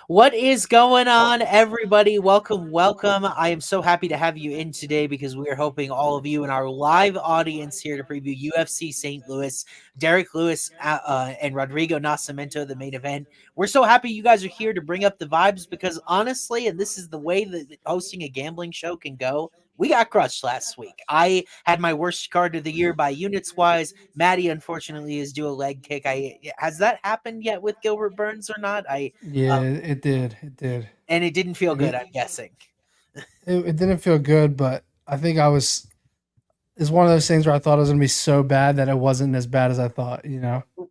What is going on, everybody? Welcome, welcome. I am so happy to have you in today because we are hoping all of you in our live audience here to preview UFC St. Louis, Derek Lewis and Rodrigo Nascimento, the main event. We're so happy you guys are here to bring up the vibes because honestly, and this is the way that hosting a gambling show can go, we got crushed last week. I had my worst card of the year by units wise. Maddie, unfortunately, is due a leg kick. Has that happened yet with Gilbert Burns or not? Yeah, it did. It did. And it didn't feel It, good, it, I'm guessing. it didn't feel good, but I think I was. It's one of those things where I thought it was gonna be so bad that it wasn't as bad as I thought.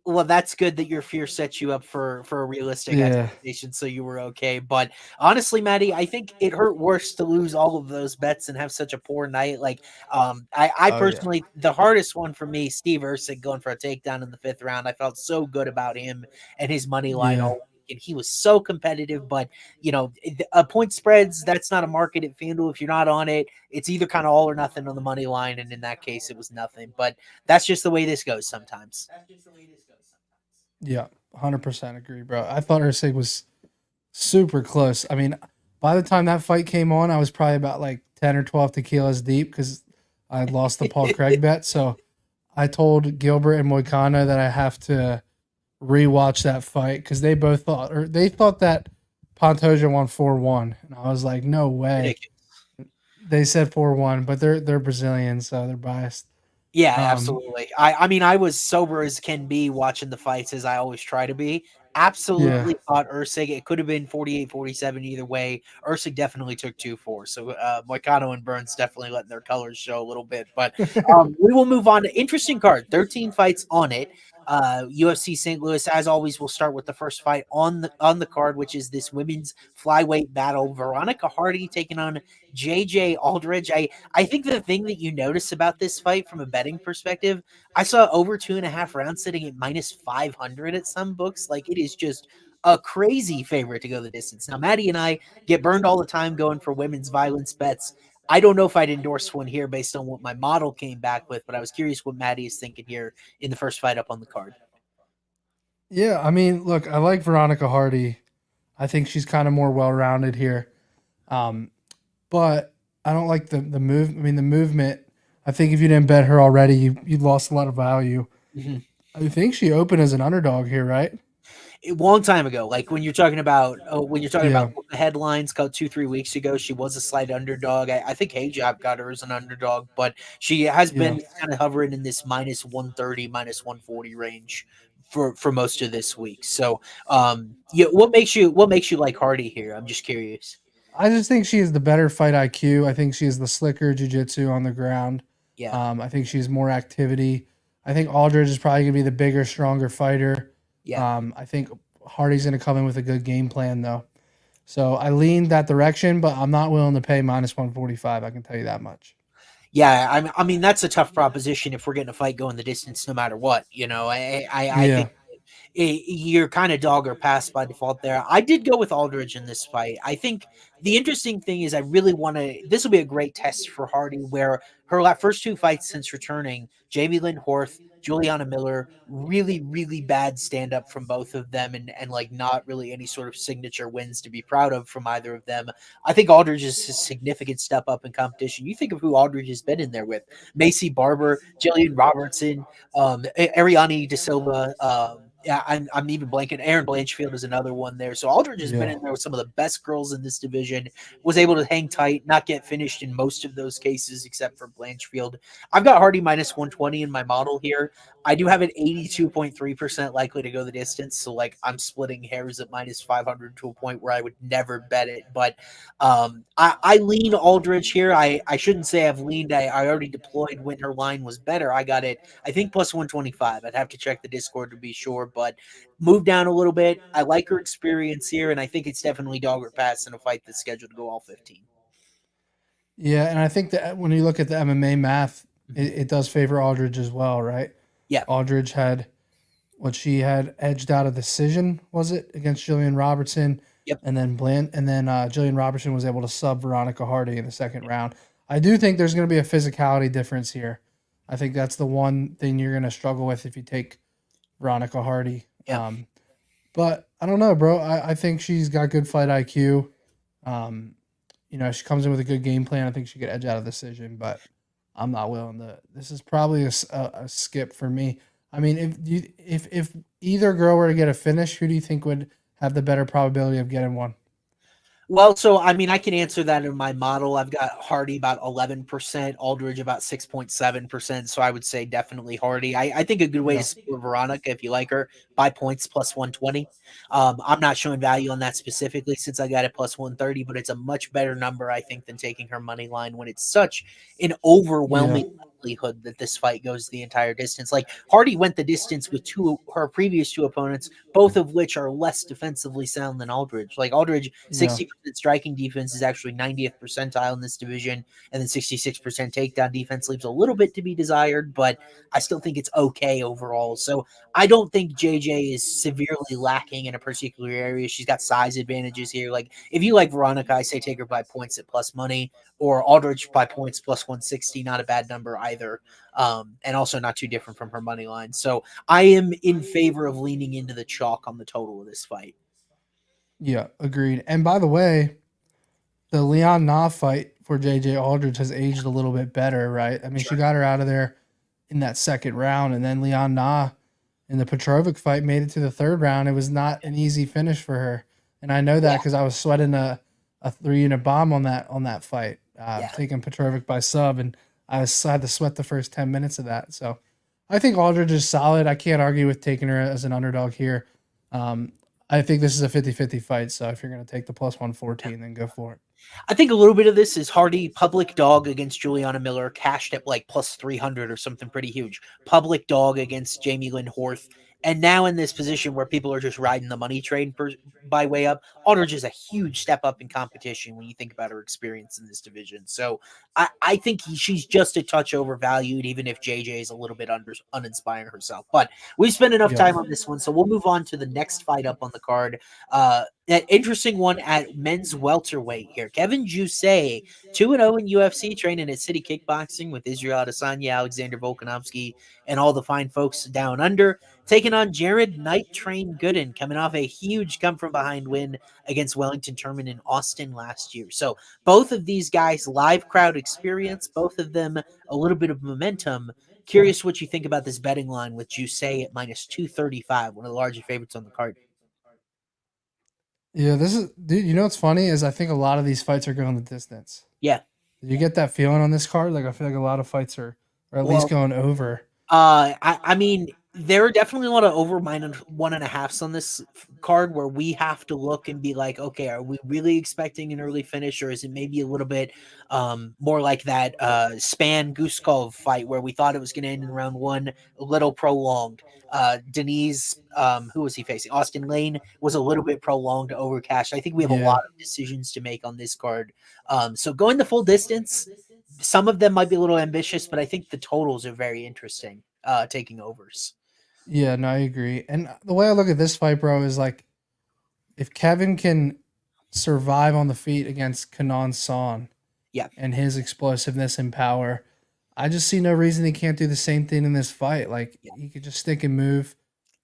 Well, that's good that your fear set you up for a realistic Yeah. expectation, so you were okay. But honestly, Maddie, I think it hurt worse to lose all of those bets and have such a poor night. Like, I Oh yeah. personally, the hardest one for me, Steve Erceg going for a takedown in the fifth round. I felt so good about him and his money line Yeah. all week, and he was so competitive. But a point spreads, that's not a market at FanDuel. If you're not on it, it's either kind of all or nothing on the money line, and in that case, it was nothing. But that's just the way this goes sometimes. Yeah. 100% agree, bro. I thought Usyk was super close. I mean, by the time that fight came on, I was probably about like 10 or 12 tequilas deep because I had lost the Paul Craig bet. So I told Gilbert and Moicano that I have to rewatch that fight because they thought that Pantoja won 4-1, and I was like, no way. Ridiculous. They said 4-1, but they're Brazilian, so they're biased. Yeah, Um, absolutely. I mean, I was sober as can be watching the fights as I always try to be. yeah, Absolutely thought Usyk. It could have been 48-47 either way. Usyk definitely took 2-4. So Moicano and Burns definitely letting their colors show a little bit. But we will move on to interesting card. 13 fights on it. UFC St. Louis, as always, will start with the first fight on the card, which is this women's flyweight battle. Veronica Hardy taking on JJ Aldridge. I think the thing that you notice about this fight from a betting perspective, I saw over 2.5 rounds sitting at minus 500 at some books. Like, it is just a crazy favorite to go the distance. Now, Maddie and I get burned all the time going for women's violence bets. I don't know if I'd endorse one here based on what my model came back with, but I was curious what Maddie is thinking here in the first fight up on the card. yeah. I mean, look, I like Veronica Hardy. I think she's kind of more well rounded here, um, but I don't like the move. I mean, the movement. I think if you didn't bet her already, you lost a lot of value. Mhm. I think she opened as an underdog here, right? A long time ago, like when you're talking about Yeah, the headlines called 2-3 weeks ago, she was a slight underdog. I think Hijab got her as an underdog, but she has yeah. been kind of hovering in this minus 130, minus 140 range for most of this week. So, yeah, what makes you like Hardy here? I'm just curious. I just think she is the better fight IQ. I think she is the slicker jujitsu on the ground. Yeah, I think she's more activity. I think Aldridge is probably going to be the bigger, stronger fighter. yeah. I think Hardy's going to come in with a good game plan, though. So I lean that direction, but I'm not willing to pay minus 145. I can tell you that much. Yeah, I mean that's a tough proposition if we're getting a fight going the distance, no matter what. I Yeah. think you're kind of dog or pass by default there. I did go with Aldridge in this fight. I think the interesting thing is I really want to. This will be a great test for Hardy, where her first two fights since returning, Jamie Lynn Horth, Juliana Miller, really, really bad stand up from both of them, and like not really any sort of signature wins to be proud of from either of them. I think Aldridge is a significant step up in competition. You think of who Aldridge has been in there with: Macy Barber, Jillian Robertson, Ariane De Silva. Yeah, I'm even blanking. Aaron Blanchfield is another one there. So Aldridge has been Yeah. in there with some of the best girls in this division. Was able to hang tight, not get finished in most of those cases, except for Blanchfield. I've got Hardy minus 120 in my model here. I do have it 82.3% likely to go the distance. So like I'm splitting hairs at minus 500 to a point where I would never bet it. But I lean Aldridge here. I shouldn't say I've leaned. I already deployed when her line was better. I got it, I think, plus 125. I'd have to check the Discord to be sure, but move down a little bit. I like her experience here, and I think it's definitely dog or pass in a fight that's scheduled to go all 15. Yeah. And I think that when you look at the MMA math, Mhm. it does favor Aldridge as well, right? Yeah. Aldridge had what she had edged out a decision, was it, against Jillian Robertson? Yep. And then Jillian Robertson was able to sub Veronica Hardy in the second round. I do think there's going to be a physicality difference here. I think that's the one thing you're going to struggle with if you take Veronica Hardy. Yep. But I don't know, bro. I think she's got good fight IQ. Um, she comes in with a good game plan. I think she could edge out a decision, but I'm not willing to. This is probably a skip for me. I mean, if either girl were to get a finish, who do you think would have the better probability of getting one? Well, so I mean, I can answer that in my model. I've got Hardy about 11%, Aldridge about 6.7%. So I would say definitely Hardy. I think a good way to Yeah, score Veronica, if you like her, buy points plus 120. I'm not showing value on that specifically since I got it plus 130, but it's a much better number, I think, than taking her money line when it's such an yeah, overwhelming likelihood that this fight goes the entire distance. Like Hardy went the distance with her previous two opponents, both of which are less defensively sound than Aldridge. Like Aldridge, yeah, 60% striking defense is actually 90th percentile in this division, and then 66% takedown defense leaves a little bit to be desired, but I still think it's okay overall. So I don't think JJ is severely lacking in a particular area. She's got size advantages here. Like if you like Veronica, I say take her by points at plus money, or Aldridge by points plus 160. Not a bad number either, and also not too different from her money line. So I am in favor of leaning into the chalk on the total of this fight. yeah. Agreed. And by the way, the Leon Na fight for JJ Aldridge has aged a little bit better, right? I mean, she Sure. got her out of there in that second round, and then Leon Na in the Petrovic fight made it to the third round. It was not an easy finish for her, and I know that Yeah. because I was sweating a 3 unit bomb on that fight, Yeah. taking Petrovic by sub, and I had to sweat the first 10 minutes of that. So I think Aldridge is solid. I can't argue with taking her as an underdog here. Um, I think this is a 50-50 fight. So if you're going to take the plus 114, then go for it. I think a little bit of this is Hardy public dog against Juliana Miller, cashed at like plus 300 or something pretty huge. Public dog against Jamie Lynn Horth. And now in this position where people are just riding the money train by way up, Aldridge is a huge step up in competition when you think about her experience in this division. So I think she's just a touch overvalued, even if JJ is a little bit uninspiring herself. But we've spent enough Yep. time on this one, so we'll move on to the next fight up on the card. An interesting one at men's welterweight here. Kevin Jusay, 2-0 in UFC, training at City Kickboxing with Israel Adesanya, Alexander Volkanovski, and all the fine folks down under, taking on Jared Night Train Gooden, coming off a huge come from behind win against Wellington Turman in Austin last year. So both of these guys, live crowd experience, both of them a little bit of momentum. Curious what you think about this betting line with Jusay at minus 235, one of the larger favorites on the card. Yeah, this is dude. You know what's funny is I think a lot of these fights are going the distance. Yeah. Did you get that feeling on this card? Like I feel like a lot of fights are at least Well, going over. I mean, there are definitely a lot of over minus 1.5s on this card where we have to look and be like, okay, are we really expecting an early finish, or is it maybe a little bit more like that Span Guskov fight where we thought it was going to end in round one, a little prolonged. Denise, who was he facing? Austin Lane was a little bit prolonged to overcash. I think we have a lot Yeah, of decisions to make on this card. So going the full distance, some of them might be a little ambitious, but I think the totals are very interesting, taking overs. yeah, no, I agree. And the way I look at this fight, bro, is like if Kevin can survive on the feet against Kanan Son Yeah. and his explosiveness and power, I just see no reason he can't do the same thing in this fight. Like Yeah. he could just stick and move,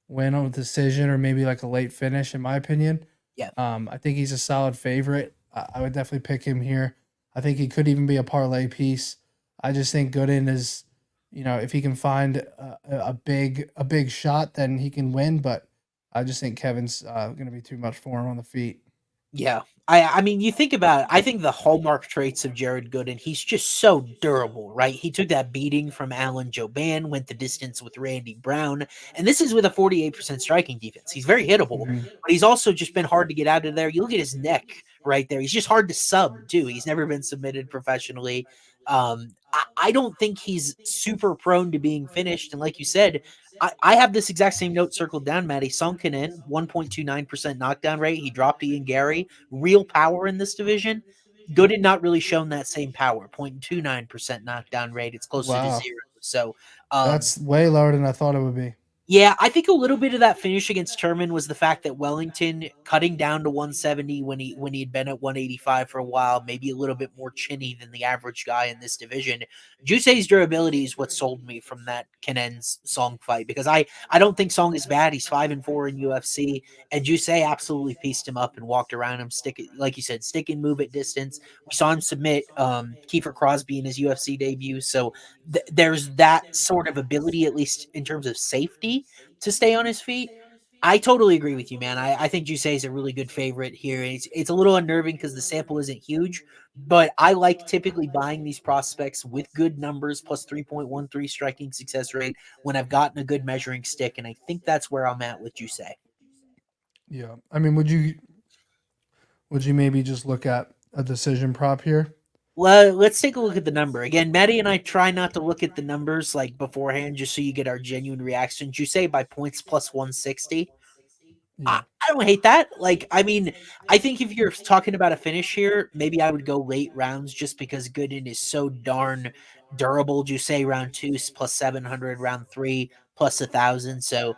win on a decision or maybe like a late finish, in my opinion. Yeah. I think he's a solid favorite. I would definitely pick him here. I think he could even be a parlay piece. I just think Gooden is, if he can find a big shot, then he can win. But I just think Kevin's going to be too much for him on the feet. Yeah. I mean, you think about it, I think the hallmark traits of Jared Gooden, he's just so durable, right? He took that beating from Alan Joban, went the distance with Randy Brown, and this is with a 48% striking defense. He's very hittable, Mhm. but he's also just been hard to get out of there. You look at his neck right there. He's just hard to sub, too. He's never been submitted professionally. I don't think he's super prone to being finished. And like you said, I have this exact same note circled down, Matty. Sunken 1.29% knockdown rate. He dropped Ian Gary. Real power in this division. Gooden not really shown that same power. 0.29% knockdown rate. It's closer to Wow, zero. So, um, that's way lower than I thought it would be. Yeah, I think a little bit of that finish against Turman was the fact that Wellington cutting down to 170 when he'd been at 185 for a while, maybe a little bit more chinny than the average guy in this division. Jusei's durability is what sold me from that Kenen's Song fight, because I don't think Song is bad. He's 5-4 in UFC, and Jusei absolutely pieced him up and walked around him, like you said, stick and move at distance. We saw him submit Kiefer Crosby in his UFC debut, so there's that sort of ability, at least in terms of safety, to stay on his feet. I totally agree with you, man. I think Jusei is a really good favorite here. It's a little unnerving because the sample isn't huge, but I like typically buying these prospects with good numbers plus 3.13 striking success rate when I've gotten a good measuring stick, and I think that's where I'm at with Jusei. Yeah. I mean, would you maybe just look at a decision prop here? Well, let's take a look at the number. Again, Maddie and I try not to look at the numbers like beforehand just so you get our genuine reaction. Jusei by points plus 160. I, Yeah. I don't hate that. Like, I mean, I think if you're talking about a finish here, maybe I would go late rounds just because Gooden is so darn durable. You say round 2 plus 700, round 3 plus 1,000. So,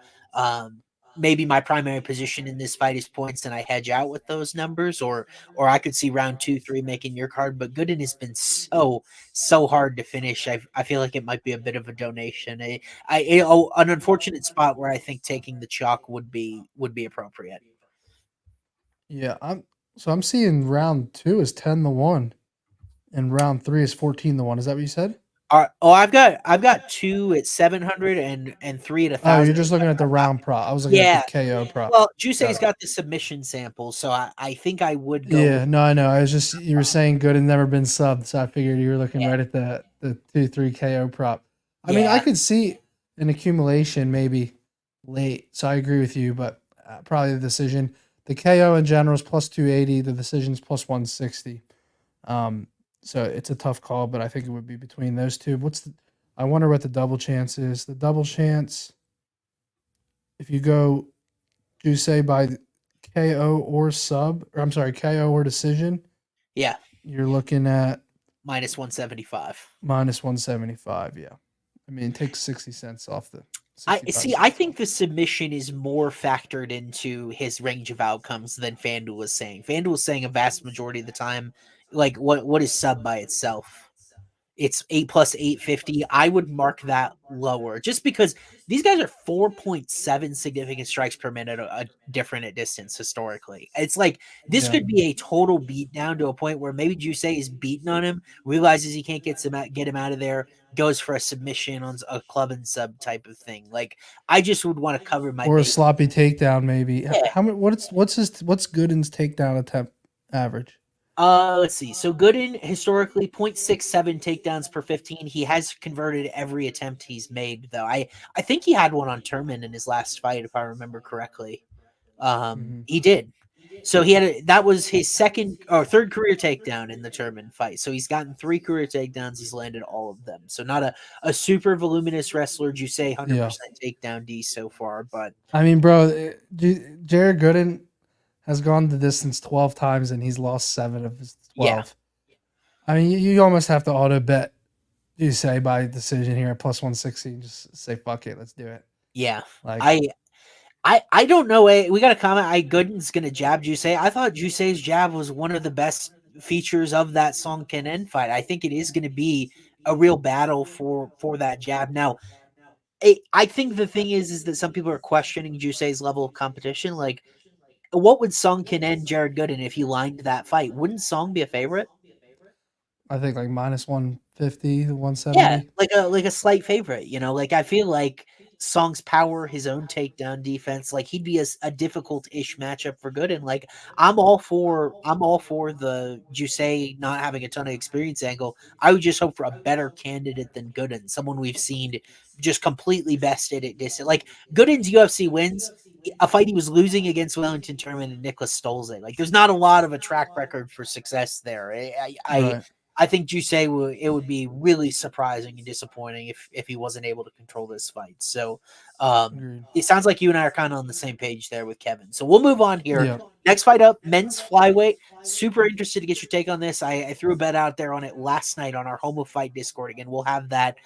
maybe my primary position in this fight is points and I hedge out with those numbers, or I could see round 2, 3 making your card. But Gooden has been so hard to finish. I feel like it might be a bit of a donation. An unfortunate spot where I think taking the chalk would be appropriate. Yeah. I'm seeing round 2 is 10-1 and round 3 is 14-1. Is that what you said? I've got 2 at 700 and 3 at Oh, you're 1,000. just looking at the round prop. I was looking at the Yeah. KO prop. Well, Got Jusei's it. got the submission sample, so I think I would go with Yeah, no, I know. I was just you were saying good and never been subbed, so I figured you were looking yeah. right at the 2-3 KO prop. I mean, I Yeah. could see an accumulation maybe late, so I agree with you, but probably the decision. The KO in general is plus 280. The decision's plus 160. So it's a tough call, but I think it would be between those two. I wonder what the double chance is. The double chance, if you go, do you say by KO or sub, or I'm sorry, KO or decision, Yeah. you're looking at Minus 175. minus 175. Yeah. I mean, take 60 cents off the I 65 see. I cents think off. the submission is more factored into his range of outcomes than FanDuel is saying. FanDuel is saying a vast majority of the time, like what is sub by itself? It's 8 plus 850. I would mark that lower just because these guys are 4.7 significant strikes per minute, different at distance historically. It's like this Yeah. could be a total beat down to a point where maybe Jusei is beating on him, realizes he can't get him out of there, goes for a submission on a club and sub type of thing. Like I just would want to cover my Or a base. sloppy takedown, maybe. Yeah. How many? What's Gooden's takedown attempt average? Let's see. So Gooden historically 0.67 takedowns per 15. He has converted every attempt he's made, though. I think he had one on Turman in his last fight, if I remember correctly. Mm-hmm. He did. So that was his second or third career takedown in the Turman fight. So he's gotten 3 career takedowns. He's landed all of them. So not a super voluminous wrestler. You say 100% Yeah. takedown D so far, but I mean, bro, Jared Gooden has gone the distance 12 times and he's lost 7 of his yeah, 12. I mean, you almost have to auto bet, you say, by decision here at plus 160 and just say, fuck it, let's do it. yeah. Like, I don't know. We got a comment. Gooden's gonna jab Jusei. I thought Jusei's jab was one of the best features of that Song Ken fight. I think it is going to be a real battle for that jab. Now, I think the thing is that some people are questioning Jusei's level of competition. Like, what would Song Ken Jared Gooden if he lined that fight? Wouldn't Song be a favorite? I think like minus 150 to Yeah, 170. like a slight favorite, you know. Like I feel like Song's power, his own takedown defense, like he'd be a difficult-ish matchup for Gooden. Like I'm all for the Jusei not having a ton of experience angle. I would just hope for a better candidate than Gooden, someone we've seen just completely bested at distance. Like Gooden's UFC wins, a fight he was losing against Wellington Turman and Nicholas Stolze. Like there's not a lot of a track record for success there. Right. I think Jusei it would be really surprising and disappointing if he wasn't able to control this fight. So Agreed. it sounds like you and I are kind of on the same page there with Kevin. So we'll move on here. Yeah. Next fight up, men's flyweight. Super interested to get your take on this. I threw a bet out there on it last night on our Home of Fight Discord. Again, we'll have that.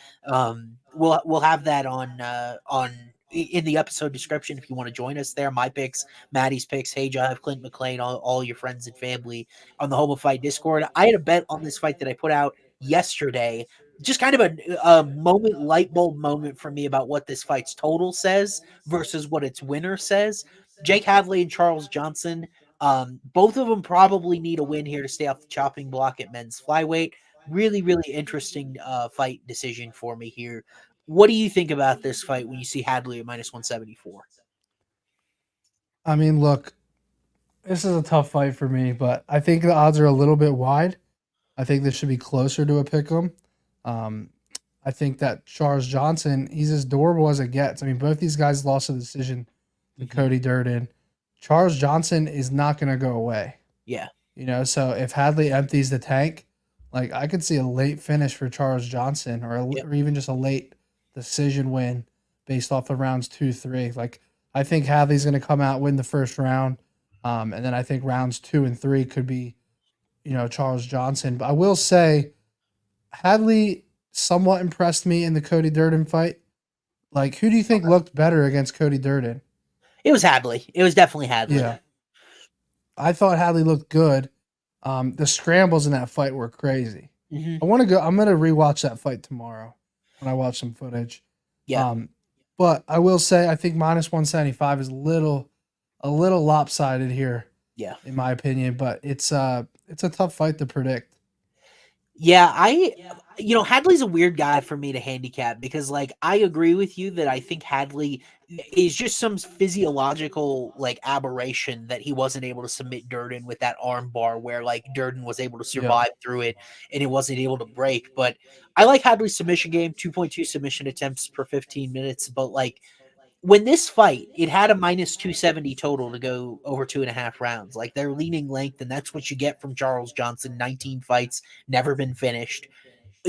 We'll have that on in the episode description if you want to join us there. My picks, Maddie's picks, Hey Jive, Clint McLean, all your friends and family on the Home of Fight Discord. I had a bet on this fight that I put out yesterday. Just kind of a moment, light bulb moment for me about what this fight's total says versus what its winner says. Jake Hadley and Charles Johnson, both of them probably need a win here to stay off the chopping block at men's flyweight. Really, really interesting fight decision for me here. What do you think about this fight when you see Hadley at minus 174? I mean, look, this is a tough fight for me, but I think the odds are a little bit wide. I think this should be closer to a pick 'em. I think that Charles Johnson, he's as durable as it gets. I mean, both these guys lost a decision to Cody Durden. Charles Johnson is not going to go away. Yeah. So if Hadley empties the tank, like I could see a late finish for Charles Johnson or even just a late decision win based off of rounds 2, 3. Like I think Hadley's going to come out, win the first round. And then I think rounds 2 and 3 could be, Charles Johnson. But I will say Hadley somewhat impressed me in the Cody Durden fight. Like, who do you think looked better against Cody Durden? It was Hadley. It was definitely Hadley. Yeah. I thought Hadley looked good. The scrambles in that fight were crazy. Mm-hmm. I'm going to rewatch that fight tomorrow when I watch some footage. Yeah. But I will say I think minus 175 is a little lopsided here. Yeah. In my opinion, but it's a tough fight to predict. Yeah, Hadley's a weird guy for me to handicap because, like, I agree with you that I think Hadley is just some physiological, like, aberration that he wasn't able to submit Durden with that arm bar where, like, Durden was able to survive through it and it wasn't able to break. But I like Hadley's submission game, 2.2 submission attempts per 15 minutes. But, like, when this fight, it had a minus 270 total to go over 2.5 rounds. Like, they're leaning length, and that's what you get from Charles Johnson. 19 fights, never been finished.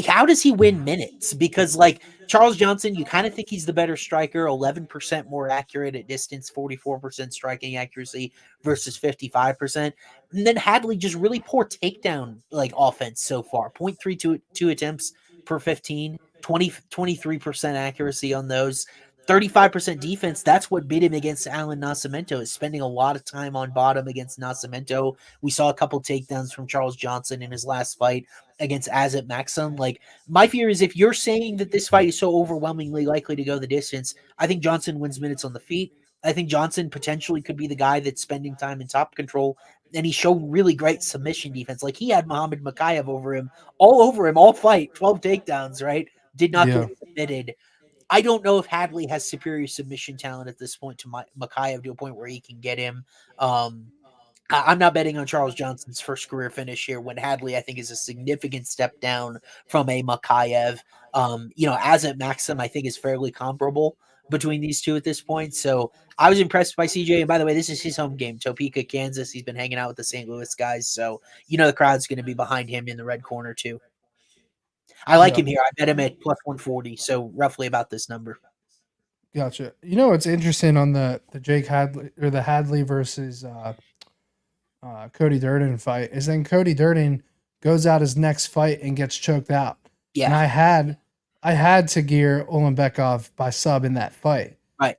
How does he win minutes? Because, like, Charles Johnson, you kind of think he's the better striker, 11% more accurate at distance, 44% striking accuracy versus 55%. And then Hadley just really poor takedown, like, offense so far. 0.32 attempts per 15, 23% accuracy on those. 35% defense. That's what beat him against Alan Nascimento, is spending a lot of time on bottom against Nascimento. We saw a couple takedowns from Charles Johnson in his last fight against Azat Maxim. Like, my fear is if you're saying that this fight is so overwhelmingly likely to go the distance, I think Johnson wins minutes on the feet. I think Johnson potentially could be the guy that's spending time in top control, and he showed really great submission defense. Like, he had Muhammad Makayev over him, all fight, 12 takedowns, right? Did not get submitted. I don't know if Hadley has superior submission talent at this point to Makayev to a point where he can get him. I'm not betting on Charles Johnson's first career finish here when Hadley, I think, is a significant step down from a Makayev. Azat Maxim, I think, is fairly comparable between these two at this point. So I was impressed by CJ. And by the way, this is his home game, Topeka, Kansas. He's been hanging out with the St. Louis guys. So, the crowd's going to be behind him in the red corner too. I like him here. I bet him at plus 140, so roughly about this number. Gotcha. What's interesting on the Jake Hadley or the Hadley versus Cody Durden fight is then Cody Durden goes out his next fight and gets choked out. Yeah. And I had Tagir Ulanbekov by sub in that fight. Right.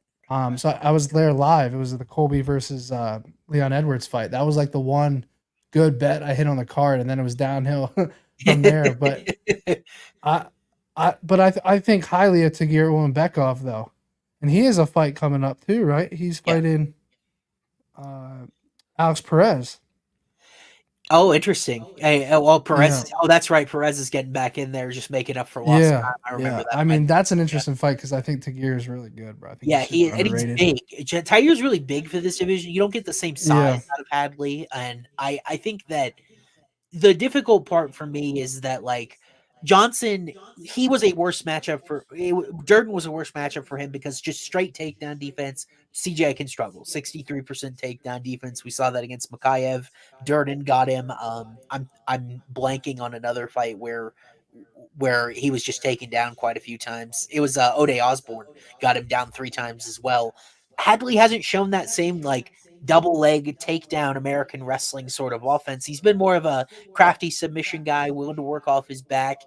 So I was there live. It was the Colby versus Leon Edwards fight. That was like the one good bet I hit on the card, and then it was downhill from there. But I think highly of Tagir Ulanbekov though, and he has a fight coming up too, right? He's fighting Alex Perez. Oh, interesting. Hey, Perez. Yeah. Oh, that's right. Perez is getting back in there, just making up for lost time. I remember that. I mean, that's an interesting fight because I think Tagir is really good, bro. I think he's big. Tagir's really big for this division. You don't get the same size out of Hadley, and I think that the difficult part for me is that, like, Johnson, he was a worse matchup Durden was a worse matchup for him because just straight takedown defense, CJ can struggle. 63% takedown defense. We saw that against Makayev. Durden got him. I'm blanking on another fight where he was just taken down quite a few times. It was Ode Osborne got him down 3 times as well. Hadley hasn't shown that same, like, double leg takedown American wrestling sort of offense. He's been more of a crafty submission guy, willing to work off his back.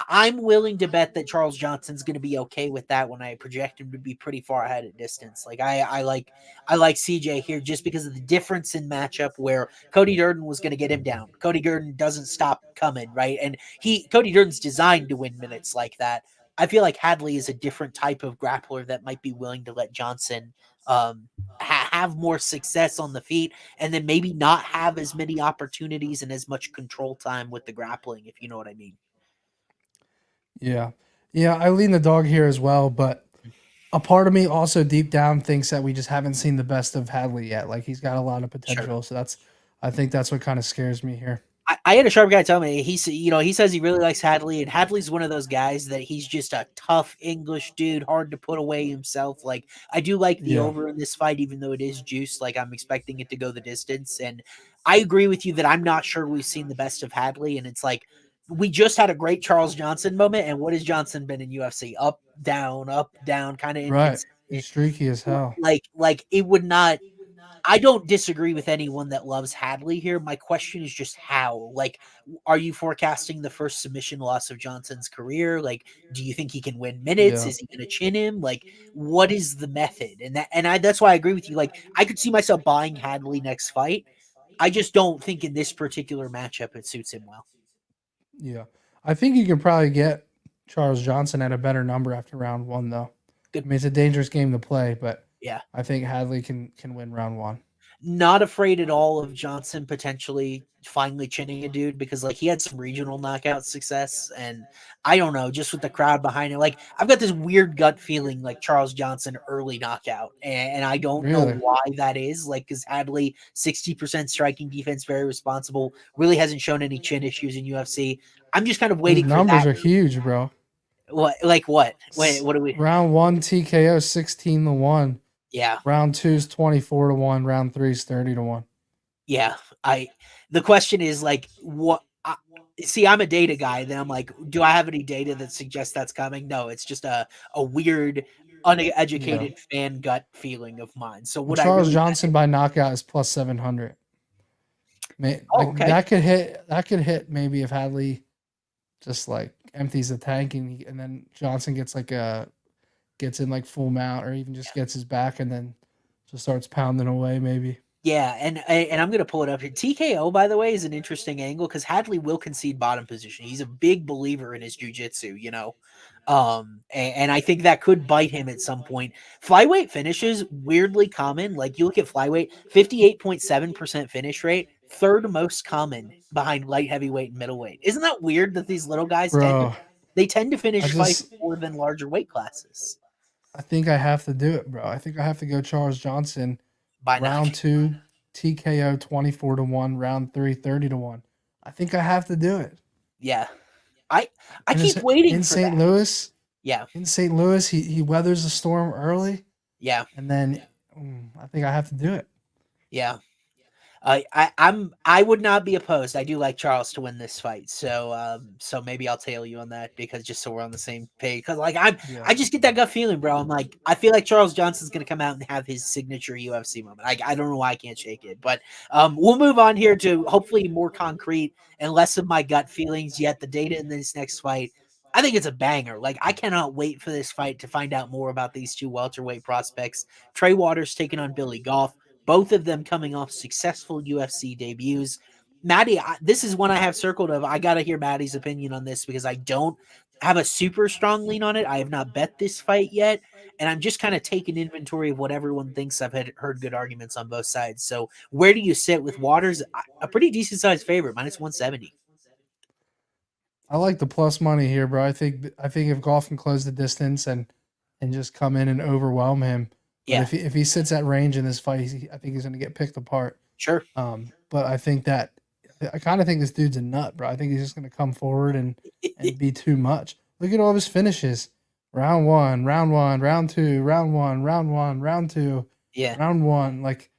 I'm willing to bet that Charles Johnson's going to be okay with that when I project him to be pretty far ahead at distance. Like I like CJ here just because of the difference in matchup where Cody Durden was going to get him down. Cody Durden doesn't stop coming, right? And Cody Durden's designed to win minutes like that. I feel like Hadley is a different type of grappler that might be willing to let Johnson have more success on the feet and then maybe not have as many opportunities and as much control time with the grappling, if you know what I mean. Yeah. Yeah, I lean the dog here as well, but a part of me also deep down thinks that we just haven't seen the best of Hadley yet. Like he's got a lot of potential. Sure. So I think that's what kind of scares me here. I had a sharp guy tell me he says he really likes Hadley, and Hadley's one of those guys that he's just a tough English dude, hard to put away himself. Like I do like the Yeah. over in this fight, even though it is juiced. Like I'm expecting it to go the distance, and I agree with you that I'm not sure we've seen the best of Hadley, and it's like we just had a great Charles Johnson moment, and what has Johnson been in UFC? Up, down, kind of Right. inconsistent. He's streaky as hell. Like it would not. I don't disagree with anyone that loves Hadley here. My question is just how. Like, are you forecasting the first submission loss of Johnson's career? Like, do you think he can win minutes? Yeah. Is he going to chin him? Like, what is the method? That's why I agree with you. Like, I could see myself buying Hadley next fight. I just don't think in this particular matchup it suits him well. Yeah. I think you can probably get Charles Johnson at a better number after round one, though. Good. I mean, it's a dangerous game to play, but Yeah. I think Hadley can win round one. Not afraid at all of Johnson potentially finally chinning a dude because like he had some regional knockout success and I don't know, just with the crowd behind it. Like I've got this weird gut feeling like Charles Johnson early knockout and I don't know Really? why that is. Like because Hadley 60% striking defense, very responsible, really hasn't shown any chin issues in UFC. I'm just kind of His waiting for numbers that. are huge, bro. What like what? Wait, what do we? Round one TKO 16-1. Yeah. Round two's 24-1. Round three's 30-1. Yeah, the question is like, what? See, I'm a data guy. Then I'm like, do I have any data that suggests that's coming? No, it's just a weird, uneducated fan gut feeling of mine. So what Charles I really Johnson by knockout is plus 700. okay. That could hit. That could hit maybe if Hadley just like empties the tank and then Johnson gets in like full mount or even just gets his back and then just starts pounding away maybe. Yeah, and I'm gonna pull it up here. TKO, by the way, is an interesting angle because Hadley will concede bottom position. He's a big believer in his jujitsu, you know. And I think that could bite him at some point. Flyweight finishes weirdly common. Like you look at flyweight, 58.7% finish rate, third most common behind light heavyweight and middleweight. Isn't that weird that these little guys Bro, tend to finish fights more than larger weight classes? I think I have to do it, bro. I think I have to go Charles Johnson. By round two, TKO 24-1, round three, 30-1. I think I have to do it. Yeah. I keep waiting in for St. that. Louis. Yeah. In St. Louis, he weathers the storm early. Yeah. And then I think I have to do it. Yeah. I would not be opposed. I do like Charles to win this fight, so maybe I'll tail you on that because just so we're on the same page. Because like I just get that gut feeling, bro. I'm like I feel like Charles Johnson's gonna come out and have his signature UFC moment. I don't know why I can't shake it, but we'll move on here to hopefully more concrete and less of my gut feelings. Yet the data in this next fight, I think it's a banger. Like I cannot wait for this fight to find out more about these two welterweight prospects. Trey Waters taking on Billy Goff. Both of them coming off successful UFC debuts. Matty, this is one I have circled of. I got to hear Matty's opinion on this because I don't have a super strong lean on it. I have not bet this fight yet. And I'm just kind of taking inventory of what everyone thinks. I've heard good arguments on both sides. So where do you sit with Waters? A pretty decent sized favorite, minus 170. I like the plus money here, bro. I think if Goff can close the distance and just come in and overwhelm him, but if he sits at range in this fight, I think he's going to get picked apart. Sure. But I kind of think this dude's a nut, bro. I think he's just going to come forward and be too much. Look at all of his finishes. Round one, round two, round one, round two, round one. Like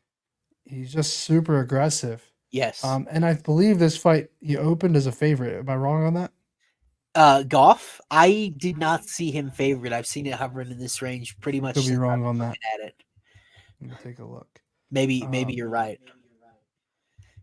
he's just super aggressive. Yes. And I believe this fight he opened as a favorite. Am I wrong on that? Goff, I did not see him favored. I've seen it hovering in this range pretty much. Could be wrong on that. At it. Let me take a look. Maybe you're right.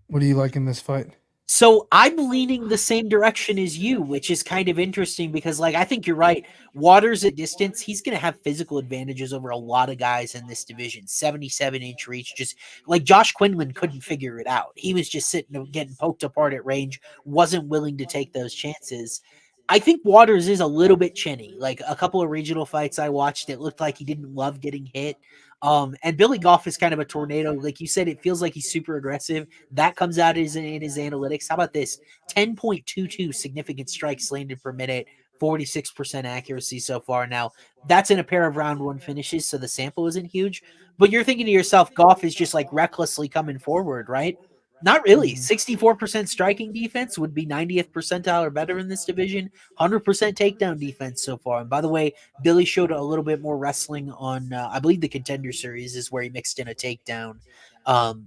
What do you like in this fight? So I'm leaning the same direction as you, which is kind of interesting because, like, I think you're right. Waters at distance, he's going to have physical advantages over a lot of guys in this division. 77-inch reach, just like Josh Quinlan couldn't figure it out. He was just sitting getting poked apart at range, wasn't willing to take those chances. I think Waters is a little bit chinny. Like a couple of regional fights I watched, it looked like he didn't love getting hit. And Billy Goff is kind of a tornado. Like you said, it feels like he's super aggressive. That comes out in his analytics. How about this? 10.22 significant strikes landed per minute, 46% accuracy so far. Now, that's in a pair of round one finishes, so the sample isn't huge. But you're thinking to yourself, Goff is just like recklessly coming forward, right? Not really. Mhm. 64% striking defense would be 90th percentile or better in this division. 100% takedown defense so far. And by the way, Billy showed a little bit more wrestling on, I believe, the Contender Series is where he mixed in a takedown.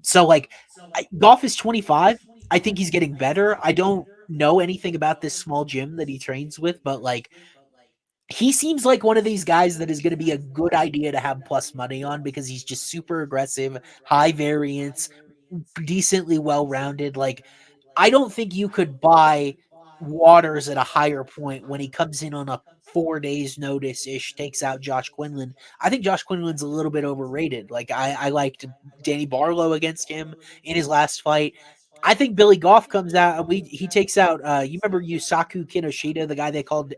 So like, Goff is 25. I think he's getting better. I don't know anything about this small gym that he trains with, but like, he seems like one of these guys that is going to be a good idea to have plus money on because he's just super aggressive, high variance, decently well rounded. Like, I don't think you could buy Waters at a higher point when he comes in on a 4 days notice ish, takes out Josh Quinlan. I think Josh Quinlan's a little bit overrated. Like I liked Danny Barlow against him in his last fight. I think Billy Goff comes out. He takes out. You remember Yusaku Kinoshita, the guy they called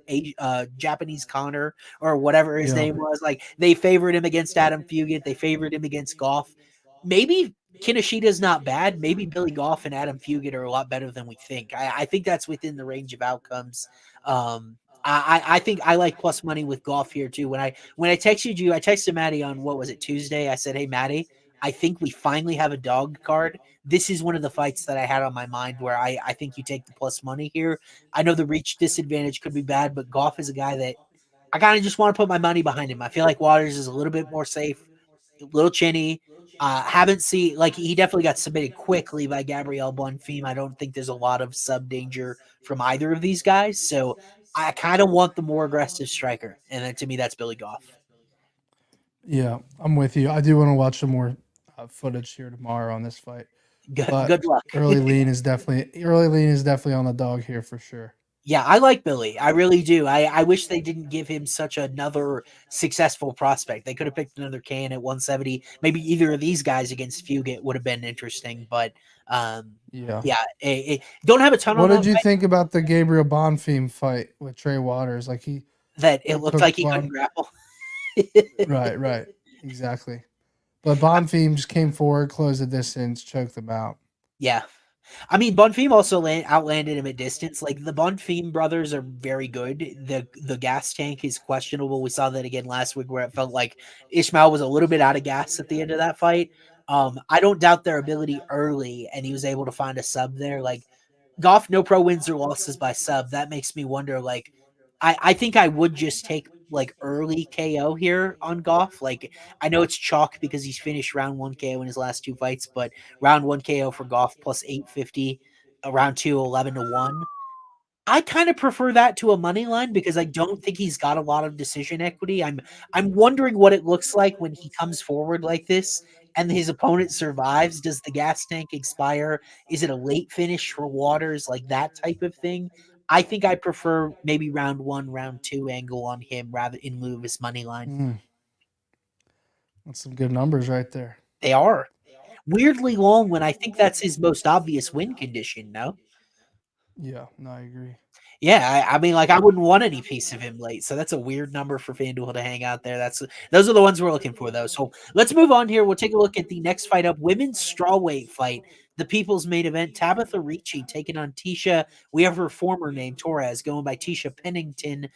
Japanese Connor or whatever his Yeah. name was. Like they favored him against Adam Fugit. They favored him against Goff. Maybe Kinoshita's not bad. Maybe Billy Goff and Adam Fugit are a lot better than we think. I think that's within the range of outcomes. I think I like plus money with Goff here too. When I texted you, I texted Maddie on what was it, Tuesday? I said, "Hey Maddie, I think we finally have a dog card. This is one of the fights that I had on my mind where I think you take the plus money here. I know the reach disadvantage could be bad, but Goff is a guy that I kind of just want to put my money behind him. I feel like Waters is a little bit more safe, a little chinny. Haven't seen like he definitely got submitted quickly by Gabriel Bonfim. I don't think there's a lot of sub danger from either of these guys. So I kind of want the more aggressive striker. And then to me, that's Billy Goff. Yeah, I'm with you. I do want to watch some more footage here tomorrow on this fight, but Good luck. early lean is definitely on the dog here for sure. Yeah, I like Billy. I really do. I wish they didn't give him such another successful prospect. They could have picked another can at 170. Maybe either of these guys against Fugit would have been interesting. But Yeah. yeah, don't have a ton on What did that you fight. think about the Gabriel Bonfim fight with Trey Waters? Like That it he looked took like he couldn't grapple. right, exactly. But Bonfim just came forward, closed the distance, choked them out. Yeah. I mean, Bonfim also outlanded him at distance. Like the Bonfim brothers are very good. The gas tank is questionable. We saw that again last week where it felt like Ishmael was a little bit out of gas at the end of that fight. I don't doubt their ability early, and he was able to find a sub there. Like Goff, no pro wins or losses by sub. That makes me wonder. Like, I think I would just take like early KO here on Goff. Like, I know it's chalk because he's finished round one KO in his last two fights, but round one KO for Goff plus 850, round two 11-1. I kind of prefer that to a money line because I don't think he's got a lot of decision equity. I'm wondering what it looks like when he comes forward like this and his opponent survives. Does the gas tank expire? Is it a late finish for Waters? Like that type of thing. I think I prefer maybe round one, round two angle on him rather in lieu of his money line. Mm, that's some good numbers right there. They are weirdly long when I think that's his most obvious win condition. No. Yeah, no, I agree. Yeah, I mean, like, I wouldn't want any piece of him late, so that's a weird number for FanDuel to hang out there. Those are the ones we're looking for, though. So let's move on here. We'll take a look at the next fight up, women's strawweight fight, the people's main event. Tabitha Ricci taking on Tisha. We have her former name, Torres, going by Tisha Pennington,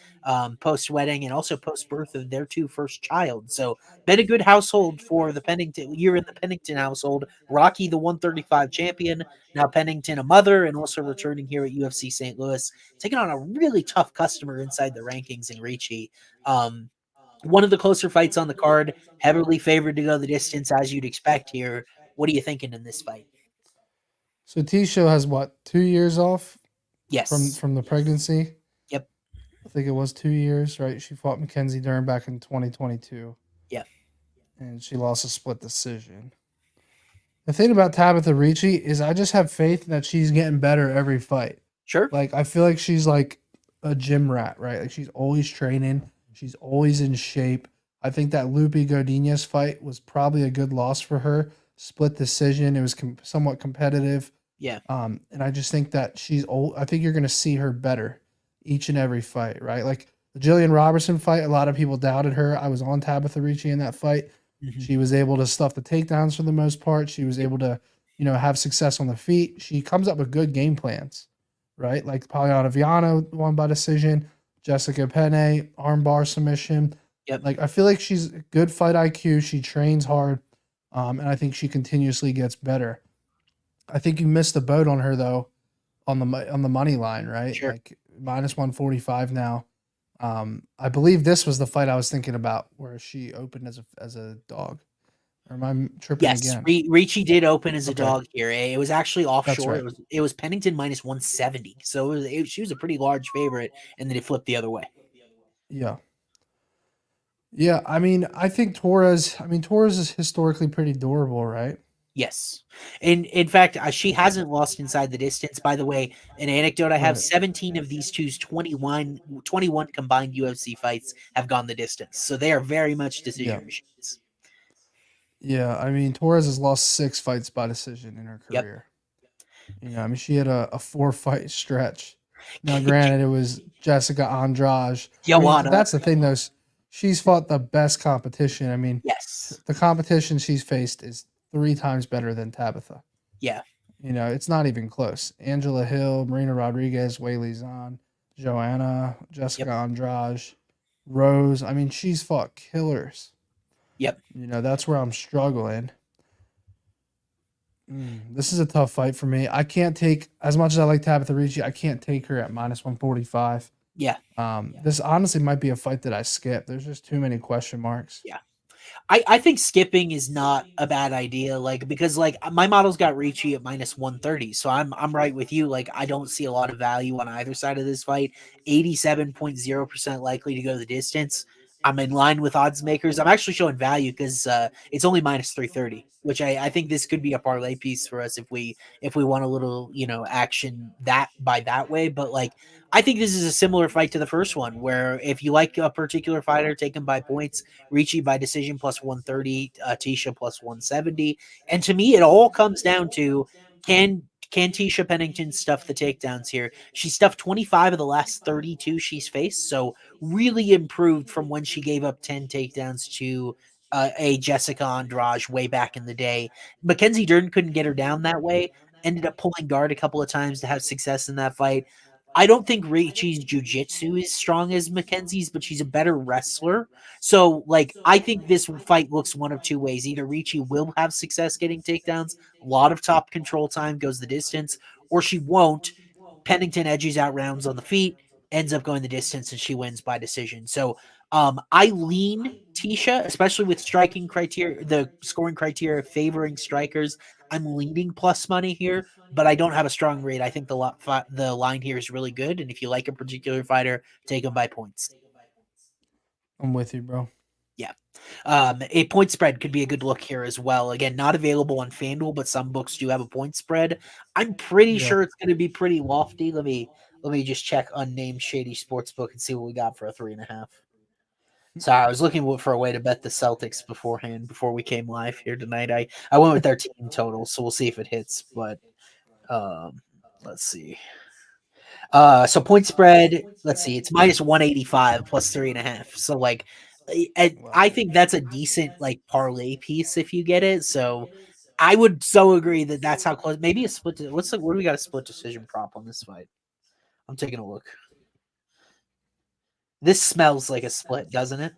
post wedding and also post birth of their first child. So been a good household for the Pennington. You're in the Pennington household. Rocky, the 135 champion, now Pennington, a mother, and also returning here at UFC St. Louis, taking on a really tough customer inside the rankings in Ricci. One of the closer fights on the card, heavily favored to go the distance as you'd expect here. What are you thinking in this fight? So Tisha has what, 2 years off Yes. from the pregnancy? Yep. I think it was 2 years, right? She fought Mackenzie Dern back in 2022. Yeah. And she lost a split decision. The thing about Tabitha Ricci is I just have faith that she's getting better every fight. Sure. Like I feel like she's like a gym rat, right? Like she's always training, she's always in shape. I think that Lupi Godinez fight was probably a good loss for her. Split decision. It was somewhat competitive. Yeah. And I just think that she's old. I think you're going to see her better each and every fight, right? Like the Jillian Robertson fight, a lot of people doubted her. I was on Tabitha Ricci in that fight. Mhm. She was able to stuff the takedowns for the most part. She was able to, have success on the feet. She comes up with good game plans, right? Like Poliana Viana won by decision, Jessica Penne, armbar submission. Yep. Like I feel like she's good fight IQ. She trains hard, and I think she continuously gets better. I think you missed the boat on her though, on the money line, right? Sure. Like -145 now. I believe this was the fight I was thinking about, where she opened as a dog. Or am I tripping Yes, again? Ricci did open as a Okay. dog here. It was actually That's offshore. right. It was Pennington -170, so she was a pretty large favorite, and then it flipped the other way. Yeah. Yeah, I mean, I think Torres is historically pretty durable, right? Yes, and in fact, she hasn't lost inside the distance. By the way, an anecdote I have: Right. 17 of these two's 21 combined UFC fights have gone the distance, so they are very much Yeah. decision machines. Yeah, I mean, Torres has lost 6 fights by decision in her Yep. career. I mean, she had a 4-fight stretch. Now, granted, it was Jessica Andrade. I mean, Joanna. that's the thing, though. She's fought the best competition. I mean, Yes. the competition she's faced is 3 times better than Tabitha. Yeah. It's not even close. Angela Hill, Marina Rodriguez, Weili Zhang, Joanna, Jessica Andrade, Rose. I mean, she's fought killers. Yep. That's where I'm struggling. This is a tough fight for me. I can't take, as much as I like Tabitha Ricci, I can't take her at -145. Yeah. This honestly might be a fight that I skip. There's just too many question marks. Yeah. I think skipping is not a bad idea, because my model's got Ricci at -130, so I'm right with you. Like I don't see a lot of value on either side of this fight. 87.0% likely to go the distance. I'm in line with odds makers. I'm actually showing value because it's only -330, which I think this could be a parlay piece for us if we want a little action that way. But I think this is a similar fight to the first one, where if you like a particular fighter, take him by points. Ricci by decision +130, Tisha +170. And to me, it all comes down to can Tisha Pennington stuff the takedowns here? She stuffed 25 of the last 32 she's faced, so really improved from when she gave up 10 takedowns to a Jessica Andrade way back in the day. Mackenzie Dern couldn't get her down that way. Ended up pulling guard a couple of times to have success in that fight. I don't think Ricci's jiu-jitsu is strong as Mackenzie's, but she's a better wrestler. So, I think this fight looks one of two ways. Either Ricci will have success getting takedowns, a lot of top control time, goes the distance, or she won't. Pennington edges out rounds on the feet, ends up going the distance, and she wins by decision. So, I lean Tisha, especially with striking criteria, the scoring criteria favoring strikers. I'm leaning plus money here, but I don't have a strong rate. I think the line here is really good, and if you like a particular fighter, take them by points. I'm with you, bro. Yeah. A point spread could be a good look here as well. Again, not available on FanDuel, but some books do have a point spread. I'm pretty sure it's going to be pretty lofty. Let me just check unnamed shady sportsbook and see what we got for a 3.5. Sorry, I was looking for a way to bet the Celtics beforehand before we came live here tonight. I went with their team total, so we'll see if it hits. But let's see. So point spread, let's see, it's -185 plus 3.5. So I think that's a decent parlay piece if you get it. So I would so agree that that's how close. Maybe a split. What do we got a split decision prop on this fight? I'm taking a look. This smells like a split, doesn't it?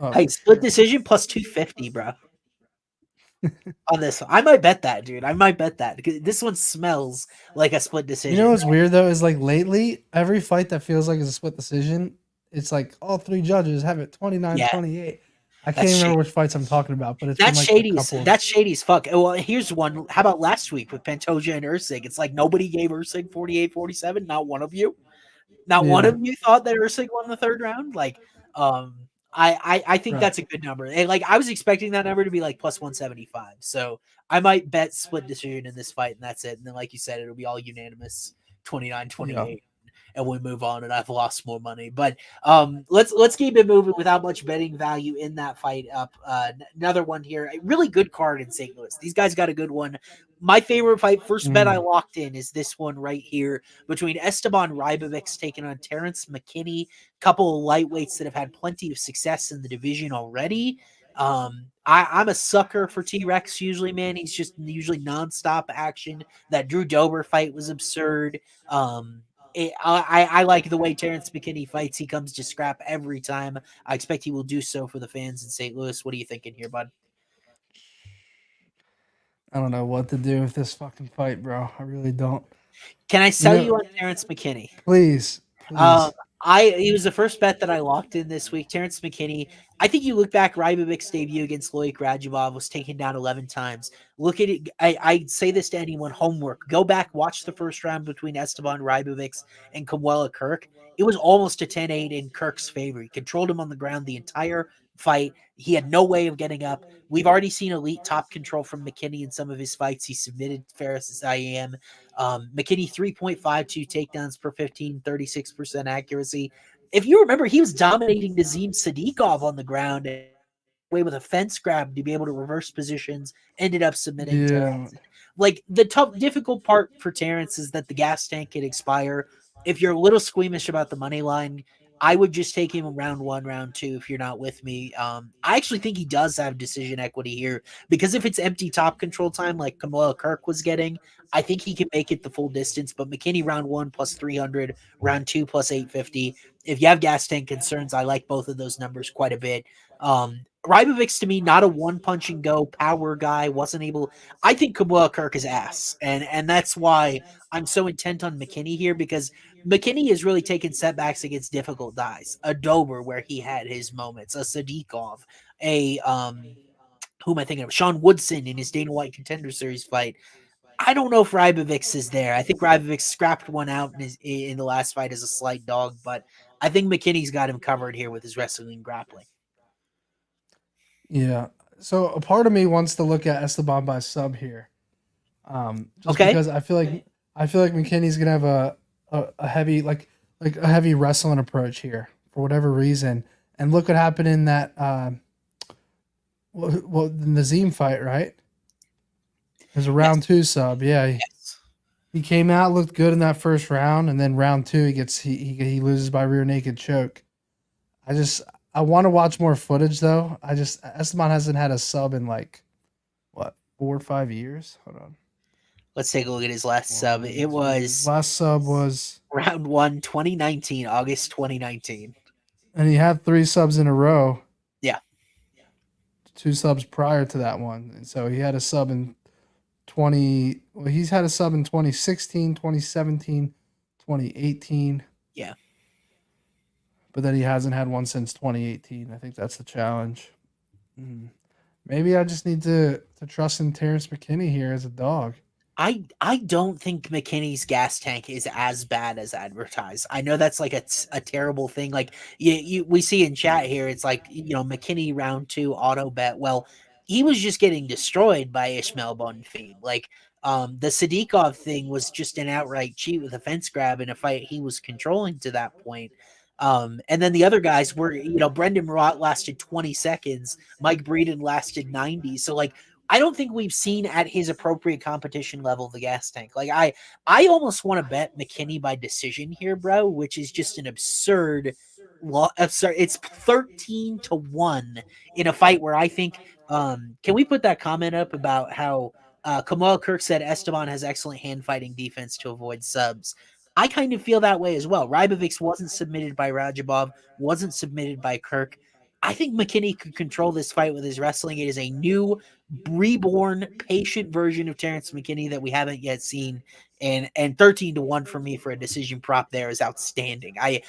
Oh, Hey, split decision plus 250, bro. On this one. I might bet that, dude. I might bet that. This one smells like a split decision. You know what's weird though is lately every fight that feels like it's a split decision, it's like all 3 judges have it 29-28. I can't remember which fights I'm talking about, but it's that's shady. Couple... That's shady as fuck. Well, here's one. How about last week with Pantoja and Ursig? It's like nobody gave Ursig 48-47. Not one of you. Not one of you thought that Ursig won the 3rd round. I think that's a good number. And I was expecting that number to be plus 175. So I might bet split decision in this fight, and that's it. And then, like you said, it'll be all unanimous, 29-28. Yeah. And we move on, and I've lost more money. But let's keep it moving without much betting value in that fight. Up another one here, a really good card in St. Louis. These guys got a good one. My favorite fight, first bet I locked in, is this one right here between Esteban Rebecki taking on Terrence McKinney. Couple of lightweights that have had plenty of success in the division already. I'm a sucker for T-Rex usually, man. He's just usually nonstop action. That Drew Dober fight was absurd. I like the way Terrence McKinney fights. He comes to scrap every time. I expect he will do so for the fans in St. Louis. What are you thinking here, bud? I don't know what to do with this fucking fight, bro. I really don't. Can I sell you on Terrence McKinney? Please. He was the first bet that I locked in this week. Terrence McKinney. I think you look back, Rebecki's debut against Loic Radzhabov was taken down 11 times. Look at it. I say this to anyone, homework. Go back, watch the first round between Esteban Rebecki and Kamuela Kirk. It was almost a 10-8 in Kirk's favor. He controlled him on the ground the entire fight. He had no way of getting up. We've already seen elite top control from McKinney in some of his fights. He submitted Ferris IAM. McKinney 3.52 takedowns per 15, 36% accuracy. If you remember, he was dominating Nazim Sadiqov on the ground away with a fence grab to be able to reverse positions, ended up submitting Terrence. Like, the tough, difficult part for Terrence is that the gas tank could expire. If you're a little squeamish about the money line, I would just take him round 1, round 2 if you're not with me. I actually think he does have decision equity here because if it's empty top control time like Kamuela Kirk was getting, I think he can make it the full distance. But McKinney round 1 plus 300, round 2 plus 850. If you have gas tank concerns, I like both of those numbers quite a bit. Rebecki to me, not a one punch and go power guy, wasn't able. I think Kamuela Kirk is ass, and that's why I'm so intent on McKinney here because McKinney has really taken setbacks against difficult guys. A Dober where he had his moments, a Sadiqov, a who am I thinking of? Sean Woodson in his Dana White Contender Series fight. I don't know if Rebecki is there. I think Rebecki scrapped one out in the last fight as a slight dog, but I think McKinney's got him covered here with his wrestling and grappling. Yeah. So a part of me wants to look at Esteban by sub here. Just because I feel like McKinney's gonna have a heavy like a heavy wrestling approach here for whatever reason. And look what happened in that the Nazim fight, right? It was a round 2 sub. Yeah. He came out, looked good in that first round, and then round 2 he loses by rear naked choke. I want to watch more footage though. Esteban hasn't had a sub in like what 4 or 5 years. Hold on. Let's take a look at his last sub. It was last sub was round 1, 2019, August 2019. And he had 3 subs in a row. Yeah. 2 subs prior to that one. And so he had a sub in he's had a sub in 2016, 2017, 2018. Yeah. But then he hasn't had one since 2018. I think that's the challenge. Maybe I just need to trust in Terrence McKinney here as a dog. I don't think McKinney's gas tank is as bad as advertised. I know that's like a terrible thing. Like we see in chat here, it's like, McKinney round 2 auto bet. Well, he was just getting destroyed by Ishmael Bonfim. Like the Sadiqov thing was just an outright cheat with a fence grab in a fight he was controlling to that point. And then the other guys were, Brendan Rott lasted 20 seconds. Mike Breeden lasted 90. So like, I don't think we've seen at his appropriate competition level the gas tank. Like I almost want to bet McKinney by decision here, bro, which is just an absurd. It's 13-1 in a fight where I think. Can we put that comment up about how Kamuela Kirk said Esteban has excellent hand fighting defense to avoid subs? I kind of feel that way as well. Rebecki wasn't submitted by Radzhabov, wasn't submitted by Kirk. I think McKinney could control this fight with his wrestling. It is a new, reborn, patient version of Terrence McKinney that we haven't yet seen. And 13-1 for me for a decision prop there is outstanding. I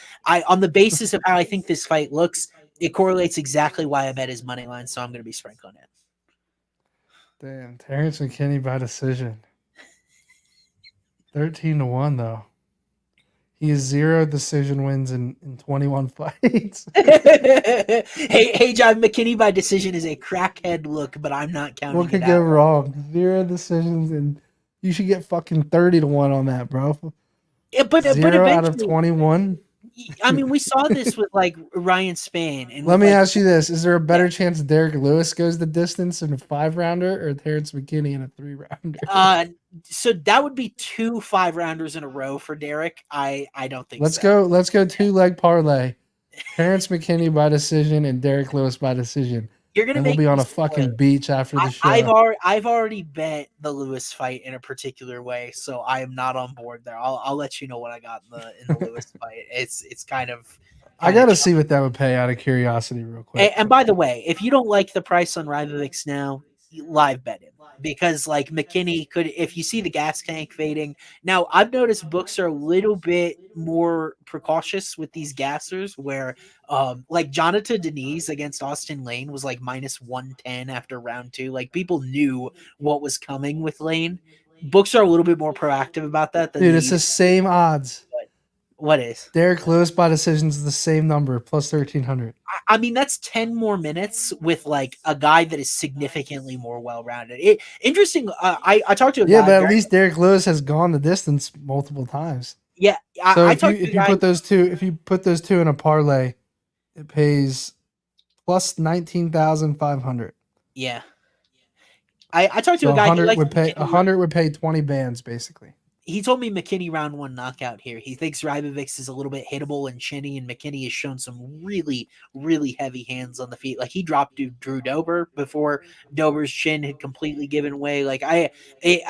on the basis of how I think this fight looks, it correlates exactly why I bet his money line, so I'm going to be sprinkling it. Damn, Terrence McKinney by decision. 13-1 though. He has 0 decision wins in 21 fights. Hey, John, McKinney by decision is a crackhead look, but I'm not counting What it could go out. wrong? 0 decisions, and you should get fucking 30-1 on that, bro. Yeah, but 0 out of eventually, 21. I mean, we saw this with like Ryan Spann, and Let with me like ask you this: is there a better chance Derek Lewis goes the distance in a 5-rounder, or Terrence McKinney in a 3-rounder? So that would be 2 5-rounders in a row for Derek. I don't think Let's so. go. Let's go 2-leg parlay. Terrence McKinney by decision and Derek Lewis by decision. You're gonna And we'll make be on me a fucking split. beach after the I've show. already bet the Lewis fight in a particular way, so I am not on board there. I'll let you know what I got in the Lewis fight. It's kind of I gotta see what that would pay out of curiosity, real quick. and by the way, if you don't like the price on Rovix now, live bet him because like McKinney could if you see the gas tank fading. Now I've noticed books are a little bit more precautious with these gassers where like Jonathan Denise against Austin Lane was like minus 110 after round 2. Like people knew what was coming with Lane. Books are a little bit more proactive about that than Dude, it's the the same odds. what is. Derek Lewis by decision is the same number, plus 1,300. I mean, that's 10 more minutes with like a guy that is significantly more well-rounded. Interesting. I talked to a Yeah, guy. but at least Derek Lewis has gone the distance multiple times. Yeah, So I if you talked to a if you guy. put those two in a parlay, it pays plus 19,500. Yeah, I talked to So a guy. He 100 likes would pay McKinney. 100 would pay 20 bands basically. He told me McKinney round 1 knockout here. He thinks Rovix is a little bit hittable and chinny, and McKinney has shown some really, really heavy hands on the feet. Like he dropped Drew Dober before Dober's chin had completely given way. Like I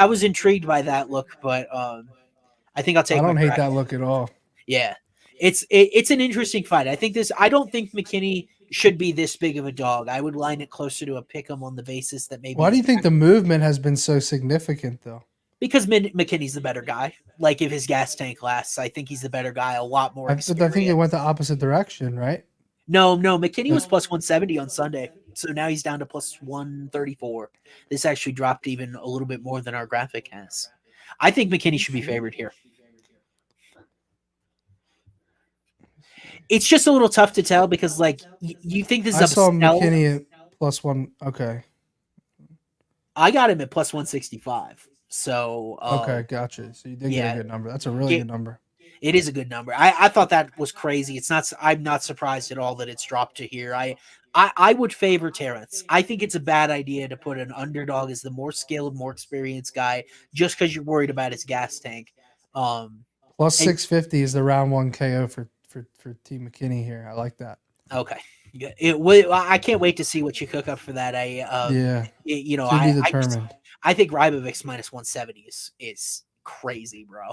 was intrigued by that look, but I think I'll I take my don't hate crack. that look at all. Yeah, it's an interesting fight. I think this. I don't think McKinney should be this big of a dog. I would line it closer to a pick'em on the basis that maybe Why do you think the movement has been so significant though? because McKinney's the better guy. Like if his gas tank lasts, I think he's the better guy. A lot more I think it experience. went the opposite direction, right? No, McKinney was plus 170 on Sunday, so now he's down to plus 134. This actually dropped even a little bit more than our graphic has. I think McKinney should be favored here. It's just a little tough to tell because, like, you think this is I a saw sell. McKinney at plus 1. Okay. I got him at plus 165. So, Okay, gotcha. So you did get a good number. That's a really good number. It is a good number. I thought that was crazy. It's not. I'm not surprised at all that it's dropped to here. I would favor Terrence. I think it's a bad idea to put an underdog as the more skilled, more experienced guy just because you're worried about his gas tank. Plus 650 is the round 1 KO for Team McKinney here. I like that. Okay. I can't wait to see what you cook up for that. You know, to be determined. I think Rovix minus 170 is crazy, bro.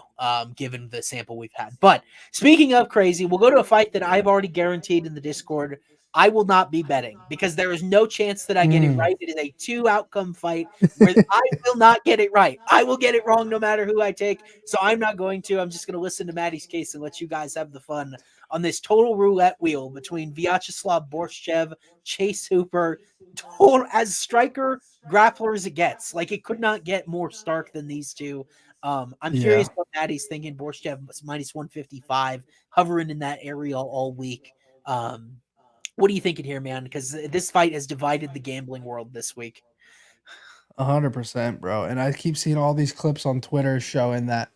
Given the sample we've had. But speaking of crazy, we'll go to a fight that I've already guaranteed in the Discord. I will not be betting because there is no chance that I get it right. It is a 2-outcome fight where I will not get it right. I will get it wrong no matter who I take. So I'm not going to. I'm just going to listen to Maddie's case and let you guys have the fun on this total roulette wheel between Vyacheslav Borchev, Chase Hooper, total as striker grappler as it gets. Like it could not get more stark than these two. I'm curious what Maddie's thinking. Borchev was minus 155, hovering in that area all week. What are you thinking here, man? Because this fight has divided the gambling world this week. 100%, bro. And I keep seeing all these clips on Twitter showing that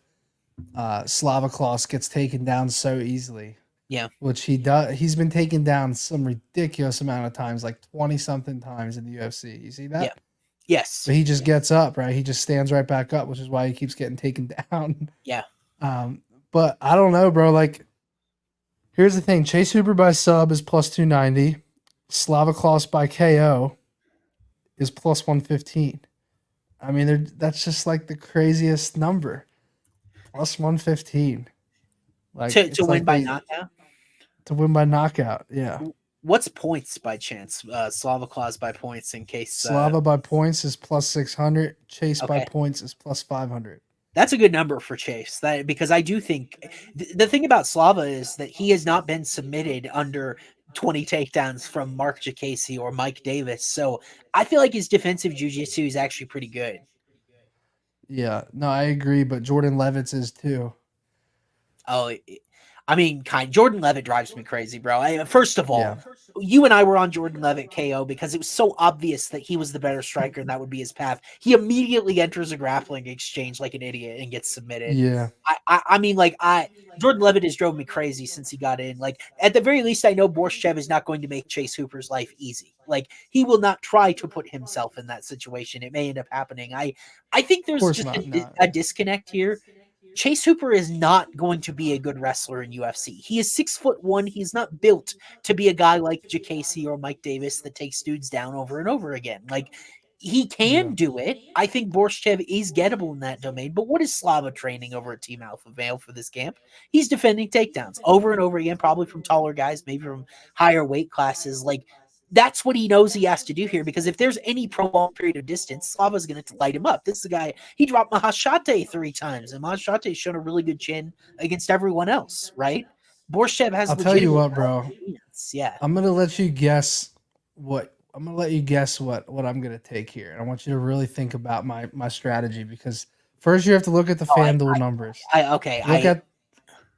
Slavaclaus gets taken down so easily. Yeah. Which he does. He's been taken down some ridiculous amount of times, like 20-something times in the UFC. You see that? Yeah. Yes. But he just gets up, right? He just stands right back up, which is why he keeps getting taken down. Yeah. But I don't know, bro. Like, here's the thing. Chase Hooper by sub is plus 290. Slavaclaus by KO is plus 115. I mean, that's just like the craziest number. Plus 115. Like to win by knockout? To win by knockout, yeah. What's points by chance? Slavaclaus by points in case. Slava by points is plus 600. Chase by points is plus 500. That's a good number for Chase. Because I do think the thing about Slava is that he has not been submitted under 20 takedowns from Mark Jacasey or Mike Davis. So I feel like his defensive jiu-jitsu is actually pretty good. Yeah, no, I agree, but Jordan Levitz is too. Oh, I mean, Jordan Levitt drives me crazy, bro. First of all, Yeah. you and I were on Jordan Levitt KO because it was so obvious that he was the better striker and that would be his path. He immediately enters a grappling exchange like an idiot and gets submitted. Yeah. I mean, like, Jordan Levitt has drove me crazy since he got in. Like, at the very least, I know Borchev is not going to make Chase Hooper's life easy. Like, he will not try to put himself in that situation. It may end up happening. I think Of there's course just not. a disconnect here. Chase Hooper is not going to be a good wrestler in UFC. He is 6'1". He's not built to be a guy like Jacasey or Mike Davis that takes dudes down over and over again. Like, he can Yeah. do it. I think Borchev is gettable in that domain. But what is Slava training over at Team Alpha Male for this camp? He's defending takedowns over and over again, probably from taller guys, maybe from higher weight classes. Like, that's what he knows he has to do here, because if there's any prolonged period of distance, Slava's going to light him up. This is the guy, he dropped Mahashate 3 times, and Mahashate's shown a really good chin against everyone else, right? Borchev has I'll tell you legitimate what, bro. Yeah. I'm gonna let you guess what I'm I'm gonna take here, and I want you to really think about my strategy, because first you have to look at the FanDuel numbers.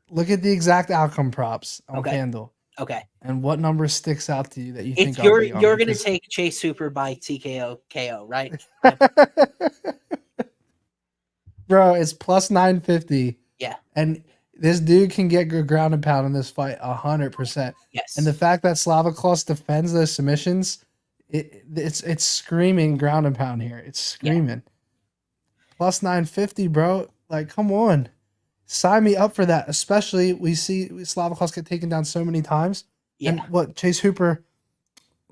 Look at the exact outcome props on FanDuel. Okay. And what number sticks out to you that you think you're going to take Chase Hooper by TKO KO, right? Bro, it's plus 950. Yeah. And this dude can get ground and pound in this fight 100%. Yes. And the fact that Slavokos defends those submissions, it's screaming ground and pound here. It's screaming. Yeah. Plus 950, bro. Like, come on. Sign me up for that. Especially we see Slavokos get taken down so many times. Yeah. And what Chase Hooper,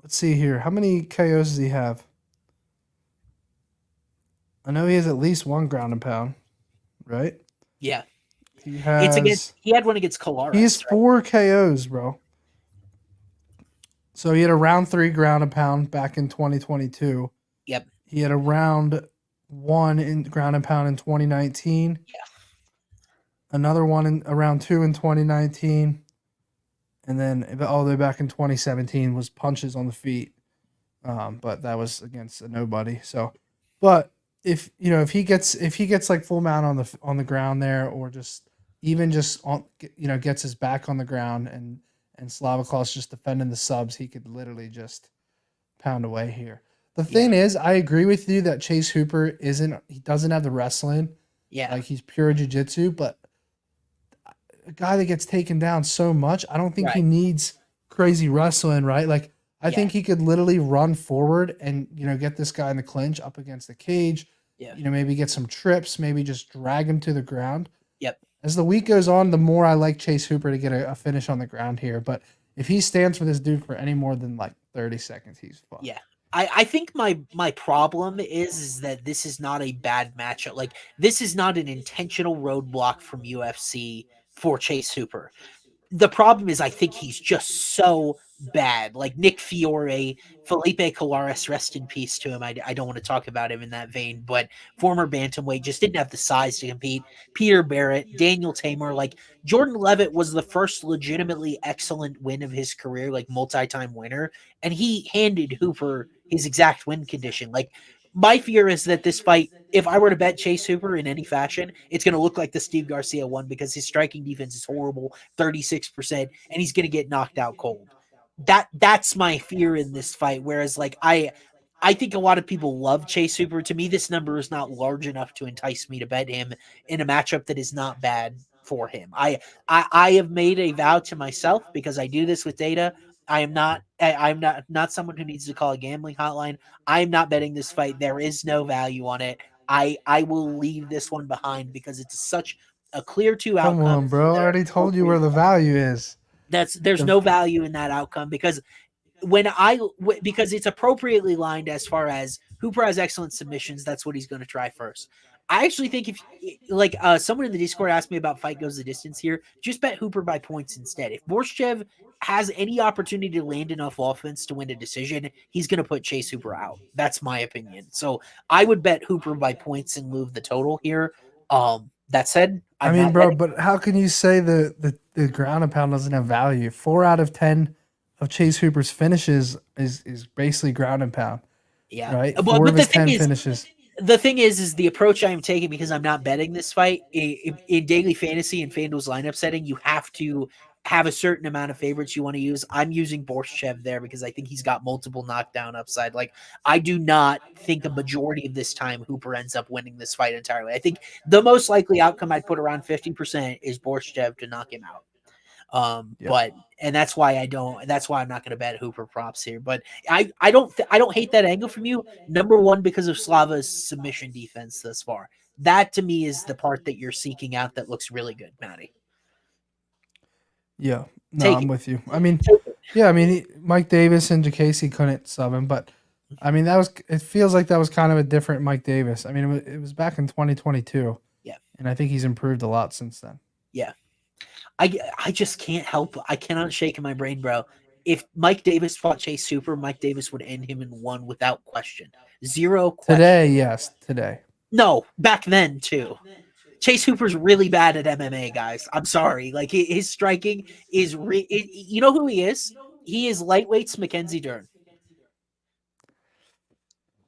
let's see here. How many KOs does he have? I know he has at least one ground and pound, right? Yeah. He had one against Caceres. He has 4 KOs, bro. So he had a round 3 ground and pound back in 2022. Yep. He had a round 1 in ground and pound in 2019. Yeah. Another one in around 2 in 2019. And then all the way back in 2017 was punches on the feet. But that was against a nobody. So, but if he gets like full mount on the ground there, or just gets his back on the ground and Slavokos just defending the subs, he could literally just pound away here. The thing is, I agree with you that Chase Hooper he doesn't have the wrestling. Yeah. Like, he's pure jiu-jitsu, but a guy that gets taken down so much, I don't think he needs crazy wrestling, right? Like, I think he could literally run forward and, get this guy in the clinch up against the cage. Yeah. Maybe get some trips, maybe just drag him to the ground. Yep. As the week goes on, the more I like Chase Hooper to get a finish on the ground here. But if he stands for this dude for any more than like 30 seconds, he's fucked. Yeah. I think my problem is that this is not a bad matchup. Like, this is not an intentional roadblock from UFC for Chase Hooper. The problem is, I think he's just so bad. Like Nick Fiore, Felipe Colares, rest in peace to him. I don't want to talk about him in that vein, but former bantamweight, just didn't have the size to compete. Peter Barrett, Daniel Tamer, like Jordan Levitt was the first legitimately excellent win of his career, like multi-time winner, and he handed Hooper his exact win condition. Like, my fear is that this fight, if I were to bet Chase Hooper in any fashion, it's going to look like the Steve Garcia one, because his striking defense is horrible, 36%, and he's going to get knocked out cold. That's my fear in this fight. Whereas, like, I think a lot of people love Chase Hooper. To me, this number is not large enough to entice me to bet him in a matchup that is not bad for him. I have made a vow to myself, because I do this with data. I'm not someone who needs to call a gambling hotline. I'm not betting this fight. There is no value on it. I will leave this one behind, because it's such a clear 2 outcome. Come on, bro. I already told you where the value is. There's no value in that outcome, because because it's appropriately lined as far as Hooper has excellent submissions. That's what he's going to try first. I actually think if someone in the Discord asked me about fight goes the distance here, just bet Hooper by points instead. If Borchev has any opportunity to land enough offense to win a decision, he's going to put Chase Hooper out. That's my opinion. So I would bet Hooper by points and move the total here. That said, but how can you say the ground and pound doesn't have value? 4 out of 10 of Chase Hooper's finishes is basically ground and pound. Yeah. Right? 4 of his 10 finishes. The thing is the approach I am taking, because I'm not betting this fight in daily fantasy and FanDuel's lineup setting. You have to have a certain amount of favorites you want to use. I'm using Borchev there because I think he's got multiple knockdown upside. Like, I do not think a majority of this time Hooper ends up winning this fight entirely. I think the most likely outcome I'd put around 50% is Borchev to knock him out. But and that's why I'm not going to bet Hooper props here. But I don't hate that angle from you. Number one, because of Slava's submission defense thus far. That to me is the part that you're seeking out that looks really good, Matty. Yeah, no, I'm with you. I mean, Mike Davis and Casey couldn't sub him, but I mean, it feels like that was kind of a different Mike Davis. I mean, it was back in 2022. Yeah. And I think he's improved a lot since then. Yeah. I just can't help. I cannot shake in my brain, bro. If Mike Davis fought Chase Hooper, Mike Davis would end him in one without question. Zero question. Today, yes. Today. No, back then, too. Chase Hooper's really bad at MMA, guys. I'm sorry. Like, his striking is... you know who he is? He is lightweight's Mackenzie Dern.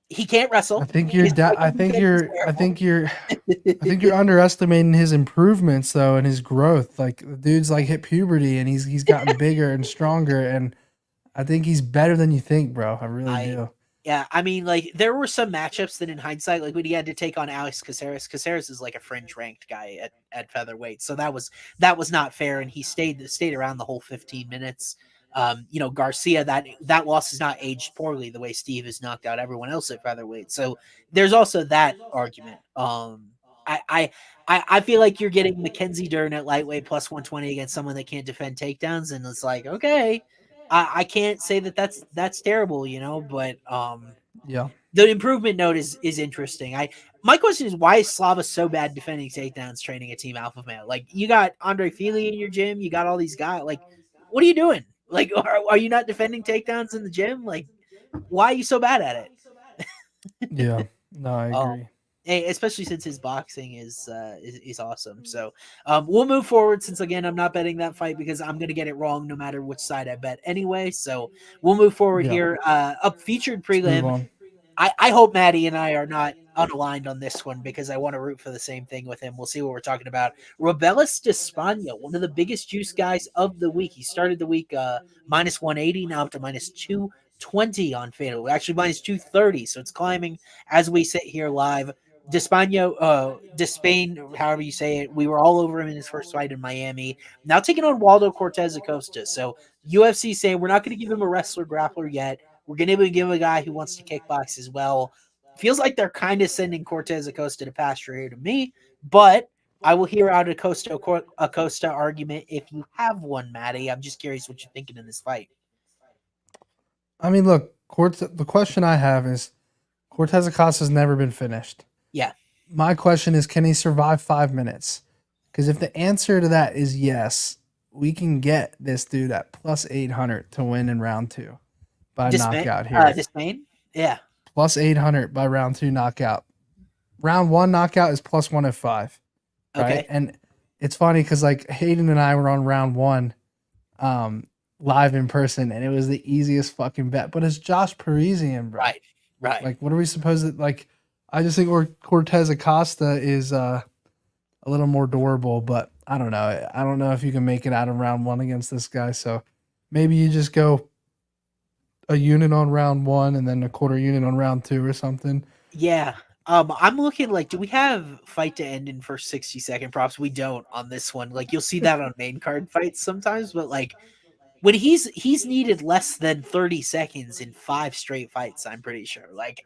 He can't wrestle. I think you're underestimating his improvements though and his growth. Like, the dude's like hit puberty and he's gotten bigger and stronger, and I think he's better than you think, bro. I really do. Yeah, I mean, like, there were some matchups that in hindsight, like when he had to take on Alex Caceres. Caceres is like a fringe ranked guy at featherweight, so that was not fair, and he stayed around the whole 15 minutes. Garcia, that loss is not aged poorly the way Steve has knocked out everyone else at featherweight. So there's also that argument. I feel like you're getting Mackenzie Dern at lightweight plus 120 against someone that can't defend takedowns, and it's like, okay, I can't say that's terrible, but yeah, the improvement note is interesting. My question is, why is Slava so bad defending takedowns training a Team Alpha Male? Like, you got Andre Fili in your gym, you got all these guys. Like, what are you doing? Like, are you not defending takedowns in the gym? Like, why are you so bad at it? Yeah, no, I agree. Especially since his boxing is awesome. So we'll move forward, since again I'm not betting that fight because I'm gonna get it wrong no matter which side I bet anyway. So we'll move forward here. Up featured prelim. I hope Maddie and I are not unaligned on this one because I want to root for the same thing with him. We'll see what we're talking about. Rebecki Despaigne, one of the biggest juice guys of the week. He started the week minus 180, now up to minus 220 on FanDuel. Actually, minus 230, so it's climbing as we sit here live. Despaigne, however you say it, we were all over him in his first fight in Miami. Now taking on Waldo Cortez Acosta. So UFC saying we're not going to give him a wrestler grappler yet. We're going to give a guy who wants to kickbox as well. Feels like they're kind of sending Cortez Acosta to pasture here to me, but I will hear out Acosta argument if you have one, Maddie. I'm just curious what you're thinking in this fight. I mean, look, the question I have is, Cortez Acosta's never been finished. Yeah. My question is, can he survive 5 minutes? Because if the answer to that is yes, we can get this dude at plus 800 to win in round 2 by knockout here. Despaigne? Yeah. Plus 800 by round 2 knockout. Round 1 knockout is plus 105. Right? Okay. And it's funny because like Hayden and I were on round 1 live in person, and it was the easiest fucking bet. But it's Josh Parisian, bro. Right. Like, what are we supposed to like? I just think Cortez Acosta is a little more durable, but I don't know. I don't know if you can make it out of round 1 against this guy. So maybe you just go a unit on round 1 and then a quarter unit on round 2 or something. Yeah. I'm looking like, do we have fight to end in first 60-second props? We don't on this one. Like, you'll see that on main card fights sometimes, but like when he's needed less than 30 seconds in 5 straight fights, I'm pretty sure. Like,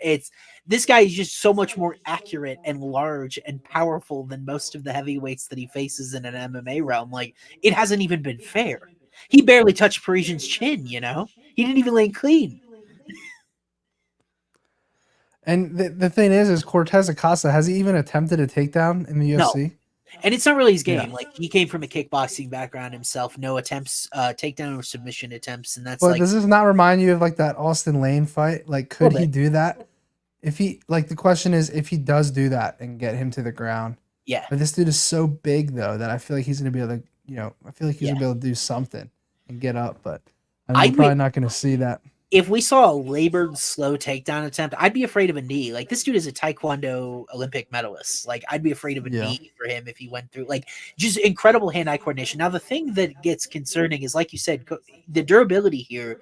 this guy is just so much more accurate and large and powerful than most of the heavyweights that he faces in an MMA realm. Like, it hasn't even been fair. He barely touched Parisian's chin, He didn't even lay clean. And the thing is Cortez Acosta, has he even attempted a takedown in the UFC? No. And it's not really his game. Yeah. Like, he came from a kickboxing background himself. No attempts, takedown or submission attempts, and that's. But does this not remind you of like that Austin Lane fight? Like, could he do that? If he the question is if he does do that and get him to the ground. Yeah. But this dude is so big though that I feel like he's gonna be able to, I feel like he's gonna be able to do something and get up. But we're probably not gonna see that. if we saw a labored slow takedown attempt, I'd be afraid of a knee. Like this dude is a Taekwondo Olympic medalist. Like I'd be afraid of a Yeah. knee for him if he went through like just incredible hand-eye coordination. Now the thing that gets concerning is like you said, the durability here.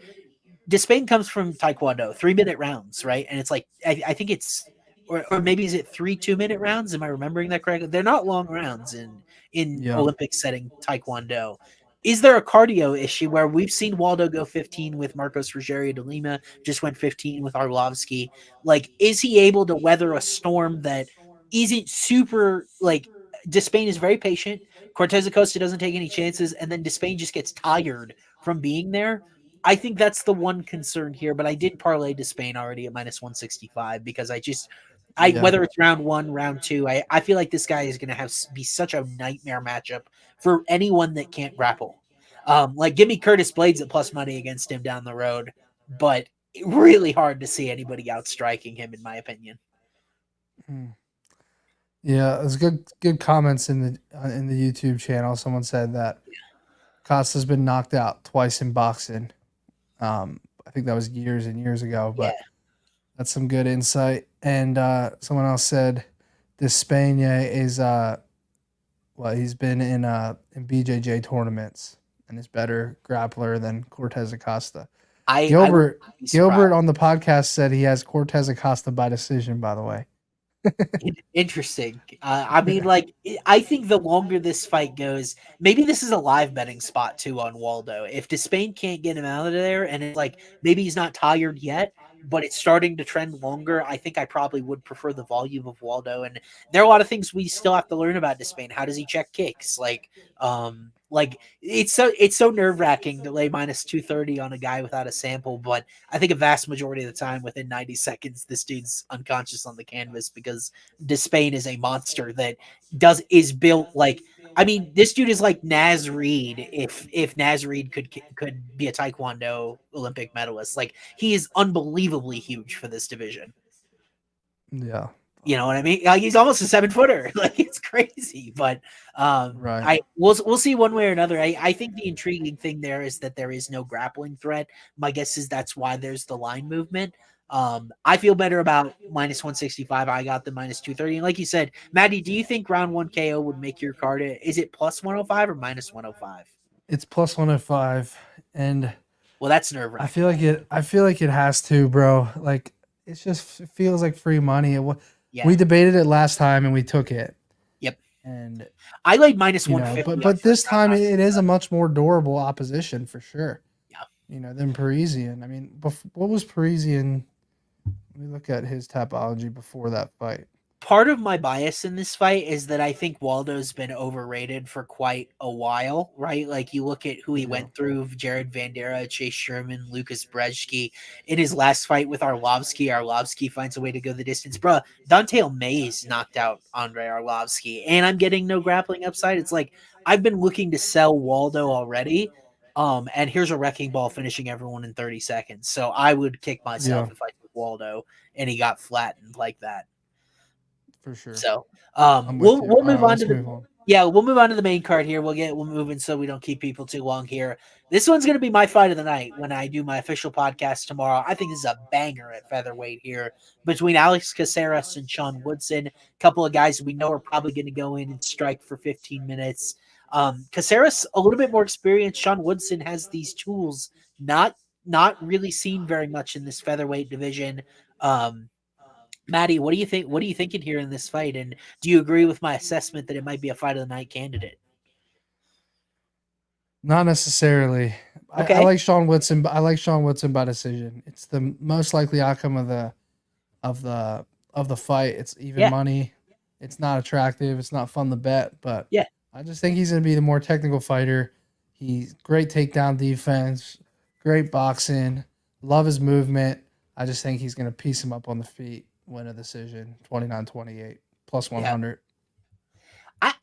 Despaigne comes from Taekwondo, 3-minute rounds, right? And it's like I think it's or maybe is it 3 2-minute rounds? Am I remembering that correctly? They're not long rounds in Yeah. Olympic setting Taekwondo. Is there a cardio issue where we've seen Waldo go 15 with Marcos Rogerio de Lima, just went 15 with Arlovsky? Like, is he able to weather a storm that isn't super like Despaigne is very patient. Cortez Acosta doesn't take any chances, and then Despaigne just gets tired from being there. I think that's the one concern here, but I did parlay Despaigne already at minus 165 because Yeah. whether it's round one, round two, I feel like this guy is going to be such a nightmare matchup for anyone that can't grapple. Like, give me Curtis Blades at plus money against him down the road, but really hard to see anybody outstriking him, in my opinion. Yeah, there's good comments in the YouTube channel. Someone said that Costa's been knocked out twice in boxing. I think that was years and years ago, but that's some good insight. And someone else said Despaigne is he's been in BJJ tournaments and is better grappler than Cortez Acosta. Gilbert on the podcast said he has Cortez Acosta by decision, by the way. Interesting. I mean, like, I think the longer this fight goes, maybe this is a live betting spot too on Waldo. If Despaigne can't get him out of there, and it's like maybe he's not tired yet, but it's starting to trend longer, I think I probably would prefer the volume of Waldo. And there are a lot of things we still have to learn about Despaigne. How does he check kicks? Like it's so nerve wracking to lay minus 230 on a guy without a sample, but I think a vast majority of the time, within 90 seconds, this dude's unconscious on the canvas because Despaigne is a monster that is built like. I mean, this dude is like Naz Reid if Naz Reid could be a Taekwondo Olympic medalist. Like he is unbelievably huge for this division. Yeah. You know what I mean? Like he's almost a 7-footer. Like it's crazy, but right. We'll see one way or another. I think the intriguing thing there is that there is no grappling threat. My guess is that's why there's the line movement. I feel better about minus 165. I got the minus 230. And like you said, Maddie, do you think round 1 KO would make your card? Is it plus 105 or minus 105? It's plus 105, and well, that's nerve-wracking. I feel like it has to, bro. Like it feels like free money. We debated it last time and we took it. Yep. And I laid minus 150. But this time it is a much more durable opposition for sure. Yeah. Than Parisian. I mean, what was Parisian? Let me look at his topology before that fight. Part of my bias in this fight is that I think Waldo's been overrated for quite a while, right? Like you look at who he went through, Jared Vandera, Chase Sherman, Lucas Brzeski. In his last fight with Arlovsky finds a way to go the distance. Bruh, Dante Mays knocked out Andre Arlovsky, and I'm getting no grappling upside. It's like I've been looking to sell Waldo already. And here's a wrecking ball finishing everyone in 30 seconds. So I would kick myself if I took Waldo and he got flattened like that. For sure. So we'll move on to we'll move on to the main card here. We'll move in so we don't keep people too long here. This one's gonna be my fight of the night when I do my official podcast tomorrow. I think this is a banger at featherweight here between Alex Caceres and Sean Woodson. A couple of guys we know are probably gonna go in and strike for 15 minutes. Caceres a little bit more experienced. Sean Woodson has these tools not really seen very much in this featherweight division. Maddie, what do you think? What are you thinking here in this fight? And do you agree with my assessment that it might be a fight of the night candidate? Not necessarily. Okay. I like Sean Woodson. I like Sean Woodson by decision. It's the most likely outcome of the fight. It's even money. It's not attractive. It's not fun to bet, but I just think he's going to be the more technical fighter. He's great takedown defense, great boxing. Love his movement. I just think he's going to piece him up on the feet. Win a decision, 29-28, plus 100.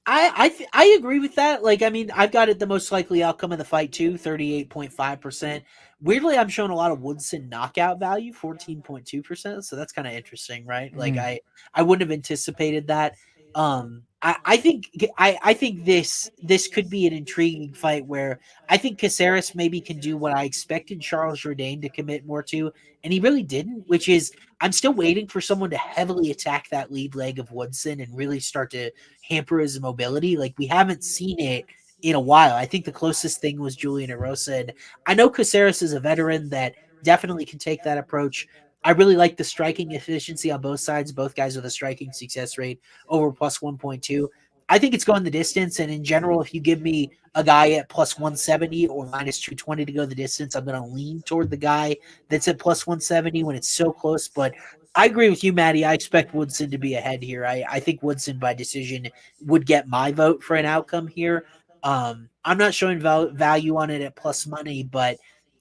I agree with that. Like, I mean, I've got it the most likely outcome of the fight too, 38.5%. Weirdly, I'm showing a lot of Woodson knockout value, 14.2%. So that's kind of interesting, right? Like, I wouldn't have anticipated that. I think this could be an intriguing fight where I think Caceres maybe can do what I expected Charles Jourdain to commit more to, and he really didn't, which is I'm still waiting for someone to heavily attack that lead leg of Woodson and really start to hamper his mobility. Like we haven't seen it in a while. I think the closest thing was Julian Erosa, and I know Caceres is a veteran that definitely can take that approach. I really like the striking efficiency on both sides. Both guys with a striking success rate over plus 1.2. I think it's going the distance. And in general, if you give me a guy at plus 170 or minus 220 to go the distance, I'm going to lean toward the guy that's at plus 170 when it's so close. But I agree with you, Maddie. I expect Woodson to be ahead here. I think Woodson by decision would get my vote for an outcome here. I'm not showing value on it at plus money, but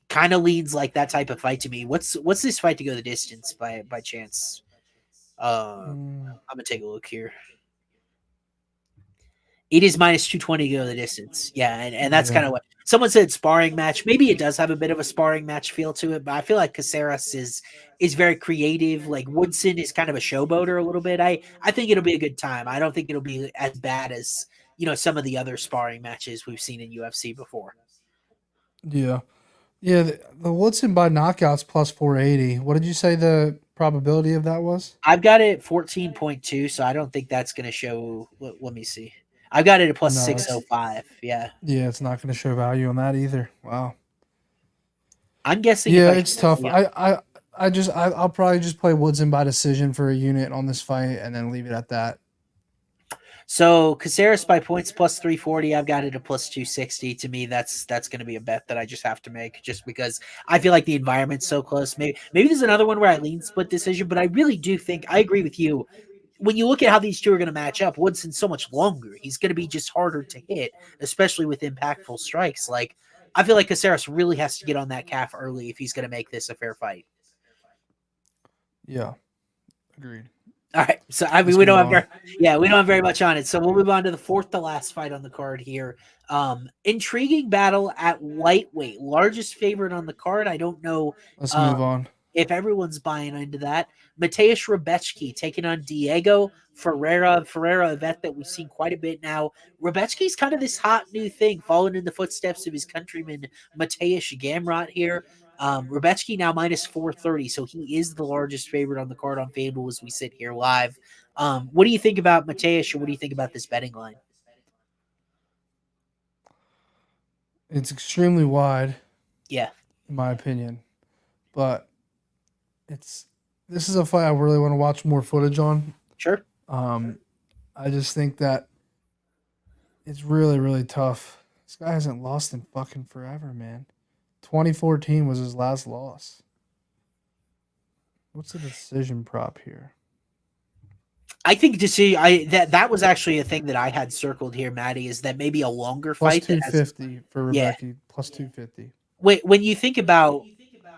kind of leads like that type of fight to me. What's this fight to go the distance by chance? I'm gonna take a look here. It is minus 220 to go the distance. Yeah, and that's kind of what someone said sparring match. Maybe it does have a bit of a sparring match feel to it, but I feel like Caceres is very creative. Like Woodson is kind of a showboater a little bit. I think it'll be a good time. I don't think it'll be as bad as some of the other sparring matches we've seen in UFC before. Yeah. Yeah, the Woodson by knockouts plus 480. What did you say the probability of that was? I've got it at 14.2, so I don't think that's going to show. Let me see. I've got it at plus 605. Yeah. Yeah, it's not going to show value on that either. Wow. I'm guessing. Yeah, it's tough. Yeah. I'll probably just play Woodson by decision for a unit on this fight and then leave it at that. So Caceres by points plus 340. I've got it at plus 260. To me, that's going to be a bet that I just have to make, just because I feel like the environment's so close. Maybe there's another one where I lean split decision, but I really do think I agree with you. When you look at how these two are going to match up, Woodson's so much longer. He's going to be just harder to hit, especially with impactful strikes. Like I feel like Caceres really has to get on that calf early if he's going to make this a fair fight. Yeah, agreed. All right, so I mean we don't have very much on it. So we'll move on to the fourth to last fight on the card here. Intriguing battle at lightweight, largest favorite on the card. I don't know. Let's move on. If everyone's buying into that. Matthias Rebecki taking on Diego Ferrera. Ferrera, a vet that we've seen quite a bit now. Rebecki's kind of this hot new thing, following in the footsteps of his countryman Mateusz Gamrot here. Rebecki now minus 430, so he is the largest favorite on the card on FanDuel as we sit here live. What do you think about Mateusz, or what do you think about this betting line? It's extremely wide. Yeah. In my opinion. But this is a fight I really want to watch more footage on. Sure. I just think that it's really, really tough. This guy hasn't lost in fucking forever, man. 2014 was his last loss. What's the decision prop here? I think that was actually a thing that I had circled here, Maddie, is that maybe a longer plus fight. 250 for Rebecki, plus 250. When you think about,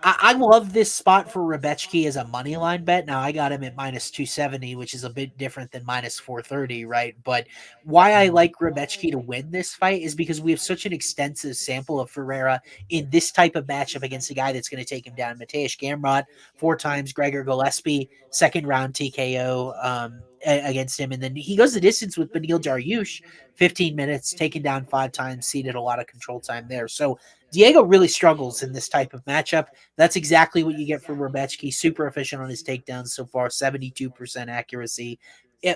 I love this spot for Rebecki as a money line bet. Now I got him at minus 270, which is a bit different than minus 430, right? But why I like Rebecki to win this fight is because we have such an extensive sample of Ferrera in this type of matchup against a guy that's going to take him down. Mateusz Gamrot 4 times, Gregor Gillespie, second round TKO against him. And then he goes the distance with Beneil Dariush, 15 minutes, taken down 5 times, ceded a lot of control time there. So Diego really struggles in this type of matchup. That's exactly what you get from Rebecki. Super efficient on his takedowns so far, 72% accuracy.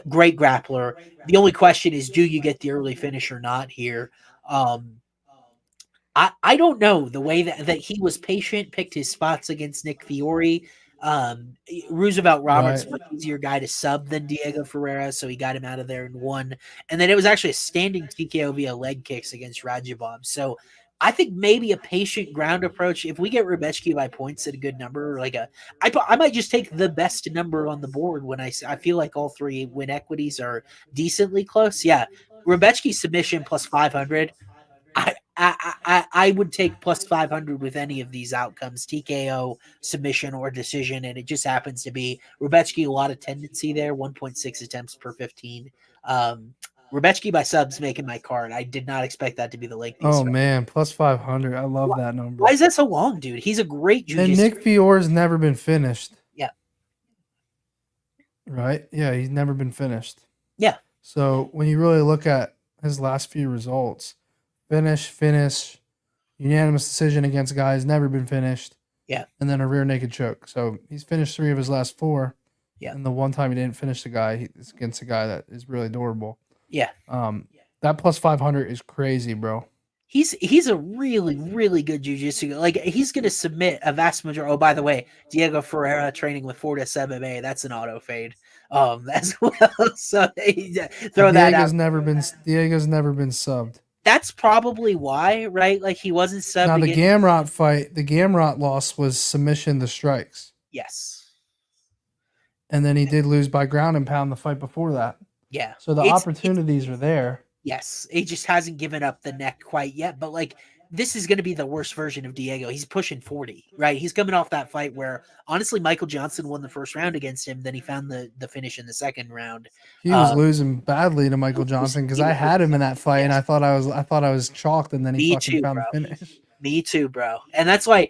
Great grappler. The only question is, do you get the early finish or not here? I don't know. The way that he was patient, picked his spots against Nick Fiore. Roosevelt Roberts, much easier guy to sub than Diego Ferrera, so he got him out of there in 1. And then it was actually a standing TKO via leg kicks against Rebecki. So I think maybe a patient ground approach. If we get Rebecki by points at a good number, I might just take the best number on the board when I feel like all 3 win equities are decently close. Yeah, Rebecki submission plus 500. I would take plus 500 with any of these outcomes, TKO, submission, or decision, and it just happens to be Rebecki, a lot of tendency there, 1.6 attempts per 15. Rebecki by subs making my card. I did not expect that to be the lengthiest. Oh, man, plus 500. I love that number. Why is that so long, dude? He's a great jiu-jitsu. And Nick Fiore's never been finished. Yeah. Right? Yeah, he's never been finished. Yeah. So when you really look at his last few results, finish, unanimous decision against a guy who's never been finished, Yeah. and then a rear naked choke. So he's finished 3 of his last 4. Yeah. And the one time he didn't finish the guy, it's against a guy that is really durable. Yeah. That plus 500 is crazy, bro. He's a really, really good jiu-jitsu. Like, he's going to submit a vast majority. Oh, by the way, Diego Ferrera training with Fortis MMA. That's an auto fade as well. So throw that out. Diego's never been subbed. That's probably why, right? Like, he wasn't subbed. Now, the Gamrot fight, the Gamrot loss was submission to strikes. Yes. And then he did lose by ground and pound the fight before that. Yeah. So the opportunities are there. Yes. He just hasn't given up the neck quite yet. But, like, this is going to be the worst version of Diego. He's pushing 40, right? He's coming off that fight where, honestly, Michael Johnson won the first round against him. Then he found the finish in the second round. He was losing badly to Michael Johnson because I had him in that fight, and I thought I was chalked, and then he fucking found the finish. Me too, bro. And that's why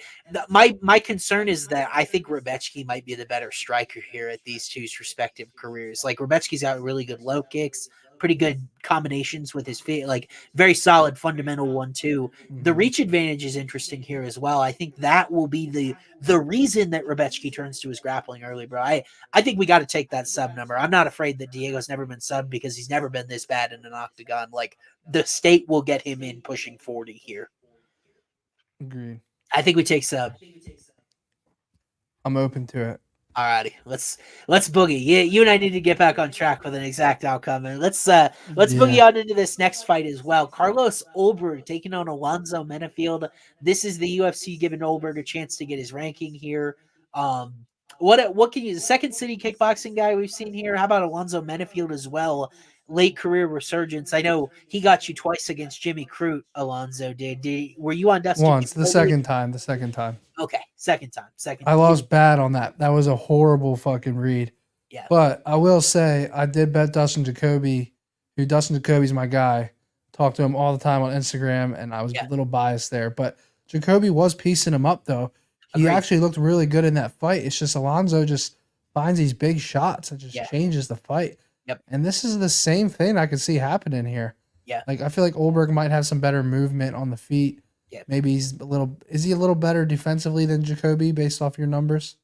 my concern is that I think Rebecki might be the better striker here at these two's respective careers. Like, Rebecki's got really good low kicks, pretty good combinations with his feet, like very solid fundamental 1-2. The reach advantage is interesting here as well. I think that will be the reason that Rebecki turns to his grappling early, bro. I think we got to take that sub number. I'm not afraid that Diego's never been subbed because he's never been this bad in an octagon. Like, the state will get him in pushing 40 here. Agreed. I think we take sub. I'm open to it. Alrighty, let's boogie. You and I need to get back on track with an exact outcome, and let's boogie on into this next fight as well. Carlos Ulberg taking on Alonzo Menifield. This is the UFC giving Ulberg a chance to get his ranking here. What can you? The second city kickboxing guy we've seen here. How about Alonzo Menifield as well? Late career resurgence. I know he got you twice against Jimmy Crute. Alonzo did. Were you on Dustin? Once. The second time. Okay, second time. I lost bad on that. That was a horrible fucking read. Yeah. But I will say I did bet Dustin Jacoby, who Dustin Jacoby's my guy. Talk to him all the time on Instagram, and I was a little biased there. But Jacoby was piecing him up, though. He actually looked really good in that fight. It's just Alonzo just finds these big shots and just changes the fight. Yep. And this is the same thing I could see happening here. Yeah. Like, I feel like Ulberg might have some better movement on the feet. Yeah. Maybe is he a little better defensively than Jacoby based off your numbers?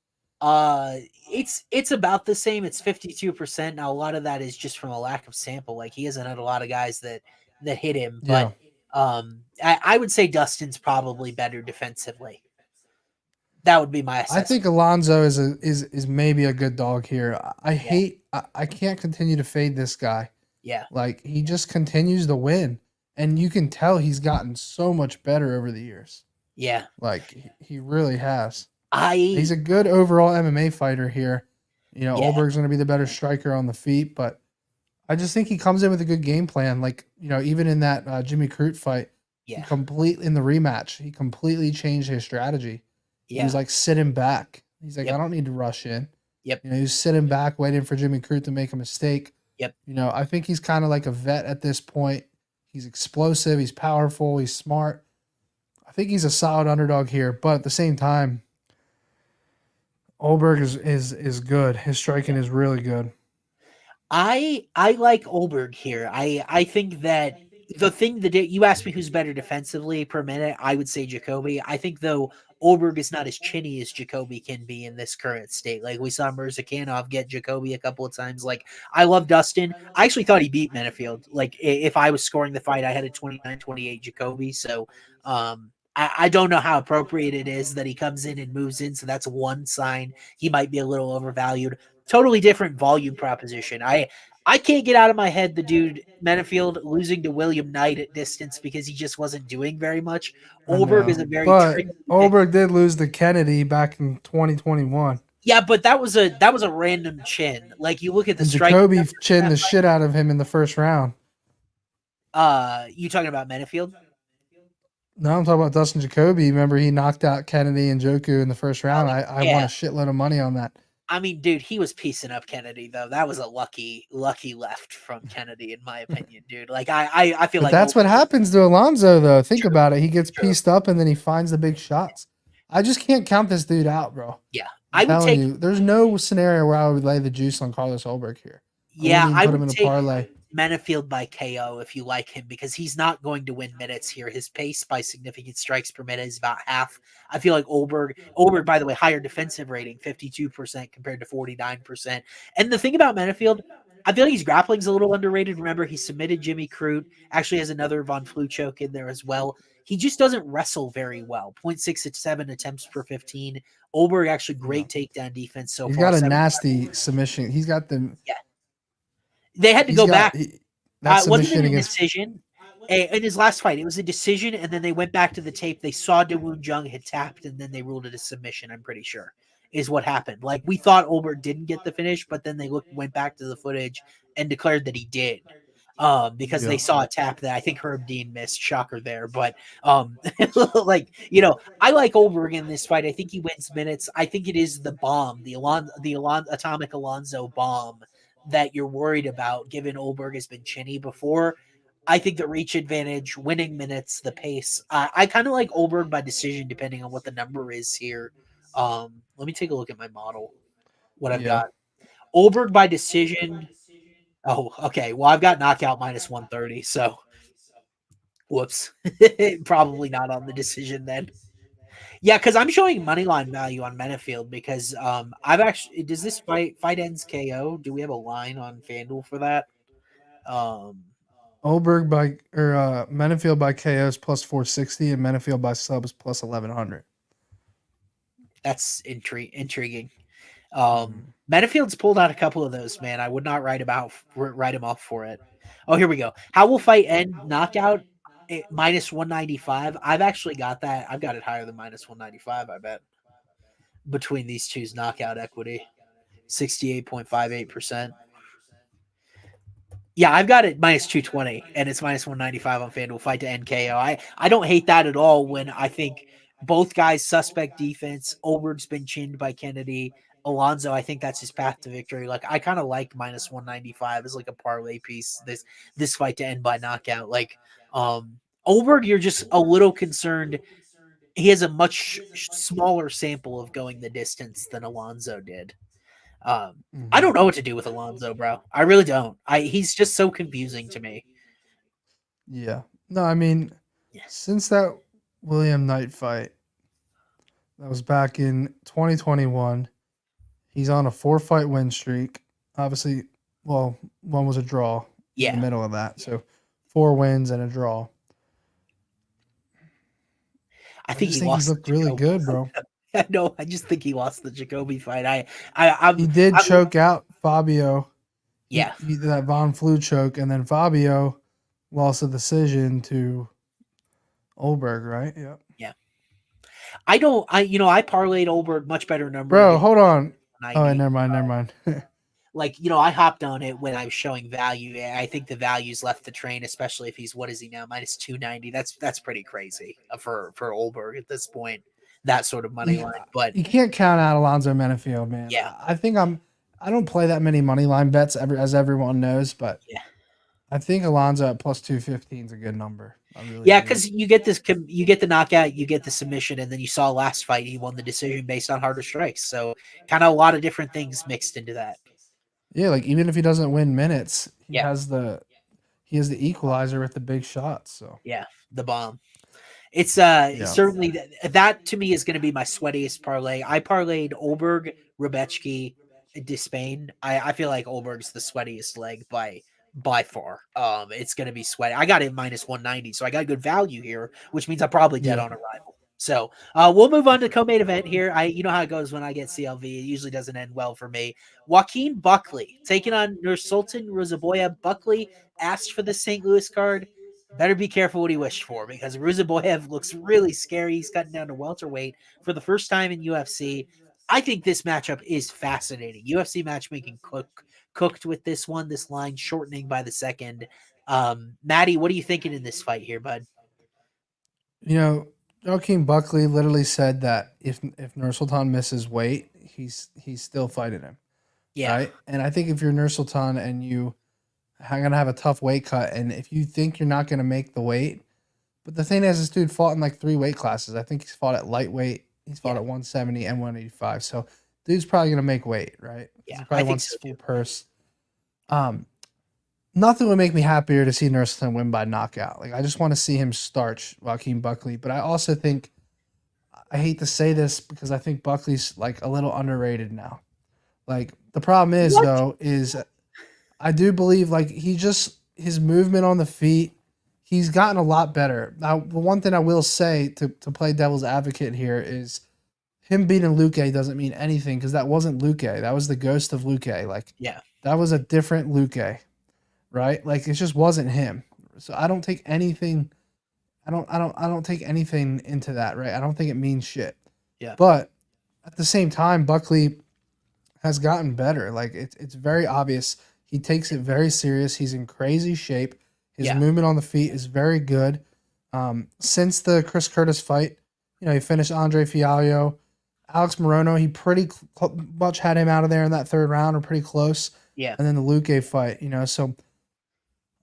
It's about the same. It's 52%. Now, a lot of that is just from a lack of sample. Like, he hasn't had a lot of guys that hit him. But I would say Dustin's probably better defensively. That would be my assessment. I think Alonzo is maybe a good dog here. I can't continue to fade this guy. Yeah. Like, he just continues to win. And you can tell he's gotten so much better over the years. Yeah. Like, he really has. He's a good overall MMA fighter here. You know, Ulberg's going to be the better striker on the feet, but I just think he comes in with a good game plan. Like, you know, even in that Jimmy Crute fight, in the rematch, he completely changed his strategy. Yeah. He was like sitting back. He's like, I don't need to rush in. Yep. You know, he was sitting back, waiting for Jimmy Crute to make a mistake. Yep. You know, I think he's kind of like a vet at this point. He's explosive. He's powerful. He's smart. I think he's a solid underdog here, but at the same time, Ulberg is good. His striking is really good. I like Ulberg here. I think that the thing that you asked me who's better defensively per minute, I would say Jacoby. I think, though, Ulberg is not as chinny as Jacoby can be in this current state. Like, we saw Mirzakhanov get Jacoby a couple of times. Like, I love Dustin. I actually thought he beat Menifield. Like, if I was scoring the fight, I had a 29-28 Jacoby. So I don't know how appropriate it is that he comes in and moves in. So that's one sign he might be a little overvalued. Totally different volume proposition. I can't get out of my head the dude Menifield losing to William Knight at distance because he just wasn't doing very much. Ulberg is a very Ulberg did lose to Kennedy back in 2021. Yeah, but that was a random chin. Like, you look at the strike. Jacoby chinned the shit out of him in the first round. You talking about Menifield? No, I'm talking about Dustin Jacoby. Remember, he knocked out Kennedy and Joku in the first round. I won a shitload of money on that. I mean, dude, he was piecing up Kennedy, though. That was a lucky left from Kennedy, in my opinion, dude. Like, I feel like that's what happens to Alonzo, though. Think about it. He gets pieced up, and then he finds the big shots. I just can't count this dude out, bro. Yeah. There's no scenario where I would lay the juice on Carlos Ulberg here. I would put him in a parlay. Menifield by KO if you like him, because he's not going to win minutes here. His pace by significant strikes per minute is about half. I feel like Ulberg, by the way, higher defensive rating, 52% compared to 49%. And the thing about Menifield, I feel like his grappling's a little underrated. Remember, he submitted Jimmy Crute, actually has another Von Flue choke in there as well. He just doesn't wrestle very well. 0.667 attempts per 15. Ulberg actually great takedown defense so He's far. got a nasty submission. He's got the. Yeah. They had to go back. That Wasn't submission it a against decision? In his last fight, it was a decision, and then they went back to the tape. They saw Dawoon Jung had tapped, and then they ruled it a submission, I'm pretty sure, is what happened. Like, we thought Ulberg didn't get the finish, but then they went back to the footage and declared that he did. Because they saw a tap that I think Herb Dean missed. Shocker there. But like, I like Ulberg in this fight. I think he wins minutes. I think it is the bomb, the Atomic Alonso bomb that you're worried about, given Ulberg has been chinny before. I think the reach advantage, winning minutes, the pace. I kind of like Ulberg by decision, depending on what the number is here. Let me take a look at my model, what I've got. Ulberg by decision. Oh, okay. Well, I've got knockout minus 130, so whoops. Probably not on the decision then. Yeah, because I'm showing moneyline value on Menifield because I've actually does this fight ends KO? Do we have a line on FanDuel for that? Ulberg by Menifield by KO is plus 460 and Menifield by sub is plus 1100. That's intriguing. Menifield's pulled out a couple of those, man. I would not write him off for it. Oh, here we go. How will fight end? Knockout minus 195. I've actually got that. I've got it higher than minus 195, I bet. Between these two's knockout equity. 68.58%. Yeah, I've got it minus 220, and it's minus 195 on FanDuel fight to NKO. I don't hate that at all when I think both guys suspect defense. Ulberg's been chinned by Kennedy. Alonso, I think that's his path to victory. Like, I kind of like minus 195 as like a parlay piece. This fight to end by knockout. Like, Ulberg, you're just a little concerned. He has a much smaller sample of going the distance than Alonso did. I don't know what to do with Alonso, bro. I really don't. He's just so confusing to me. Yeah. No, I mean, since that William Knight fight, that was back in 2021, he's on a 4-fight win streak. Obviously, well, one was a draw in the middle of that. So 4 wins and a draw. I think he's looked really good, bro. No, I just think he lost the Jacoby fight. He did choke out Fabio. Yeah. He did that Von Flue choke, and then Fabio lost a decision to Ulberg, right? Yep. Yeah. I parlayed Ulberg much better number. Bro, hold on. Oh, never mind. Like, I hopped on it when I was showing value. I think the value's left the train, especially if he's, what is he now? Minus 290. That's pretty crazy for Ulberg at this point. That sort of money line. But you can't count out Alonso Menifield, man. Yeah. I don't play that many money line bets as everyone knows, but yeah. I think Alonso at plus 215 is a good number. Because you get the knockout, you get the submission, and then you saw last fight he won the decision based on harder strikes. So kind of a lot of different things mixed into that. Yeah, like even if he doesn't win minutes, he has the equalizer with the big shots. So yeah, the bomb. It's certainly that to me is going to be my sweatiest parlay. I parlayed Ulberg, Rebecki, Despaigne. I feel like Ulberg's the sweatiest leg by far. It's going to be sweaty. I got it minus 190, so I got good value here, which means I'm probably dead on arrival. So we'll move on to co-main event here. You know how it goes when I get CLV. It usually doesn't end well for me. Joaquin Buckley taking on Nursultan Rsoboev. Buckley asked for the St. Louis card. Better be careful what he wished for, because Rsoboev looks really scary. He's cutting down to welterweight for the first time in UFC. I think this matchup is fascinating. UFC matchmaking cooked with this line shortening by the second. Matty, what are you thinking in this fight here, bud? Joaquin Buckley literally said that if Nursultan misses weight, he's still fighting him. Yeah. Right? And I think if you're Nursultan and you are going to have a tough weight cut, and if you think you're not going to make the weight, but the thing is, this dude fought in like 3 weight classes. I think he's fought at lightweight, he's fought at 170 and 185. So dude's probably going to make weight, right? Yeah. He probably wants his full purse. nothing would make me happier to see Nurslin win by knockout. Like I just want to see him starch Joaquin Buckley. But I also think I hate to say this because I think Buckley's like a little underrated now. Like the problem is What? though is I do believe like his movement on the feet, he's gotten a lot better. Now the one thing I will say to play devil's advocate here is him beating Luque doesn't mean anything because that wasn't Luque. That was the ghost of Luque. Like Yeah. that was a different Luque, right? Like it just wasn't him. So I don't take anything. I don't take anything into that, right? I don't think it means shit. Yeah. But at the same time, Buckley has gotten better. Like it's very obvious. He takes it very serious. He's in crazy shape. His movement on the feet is very good. Since the Chris Curtis fight, he finished Andre Fialho. Alex Morono, he pretty much had him out of there in that third round or pretty close. Yeah. And then the Luque fight, so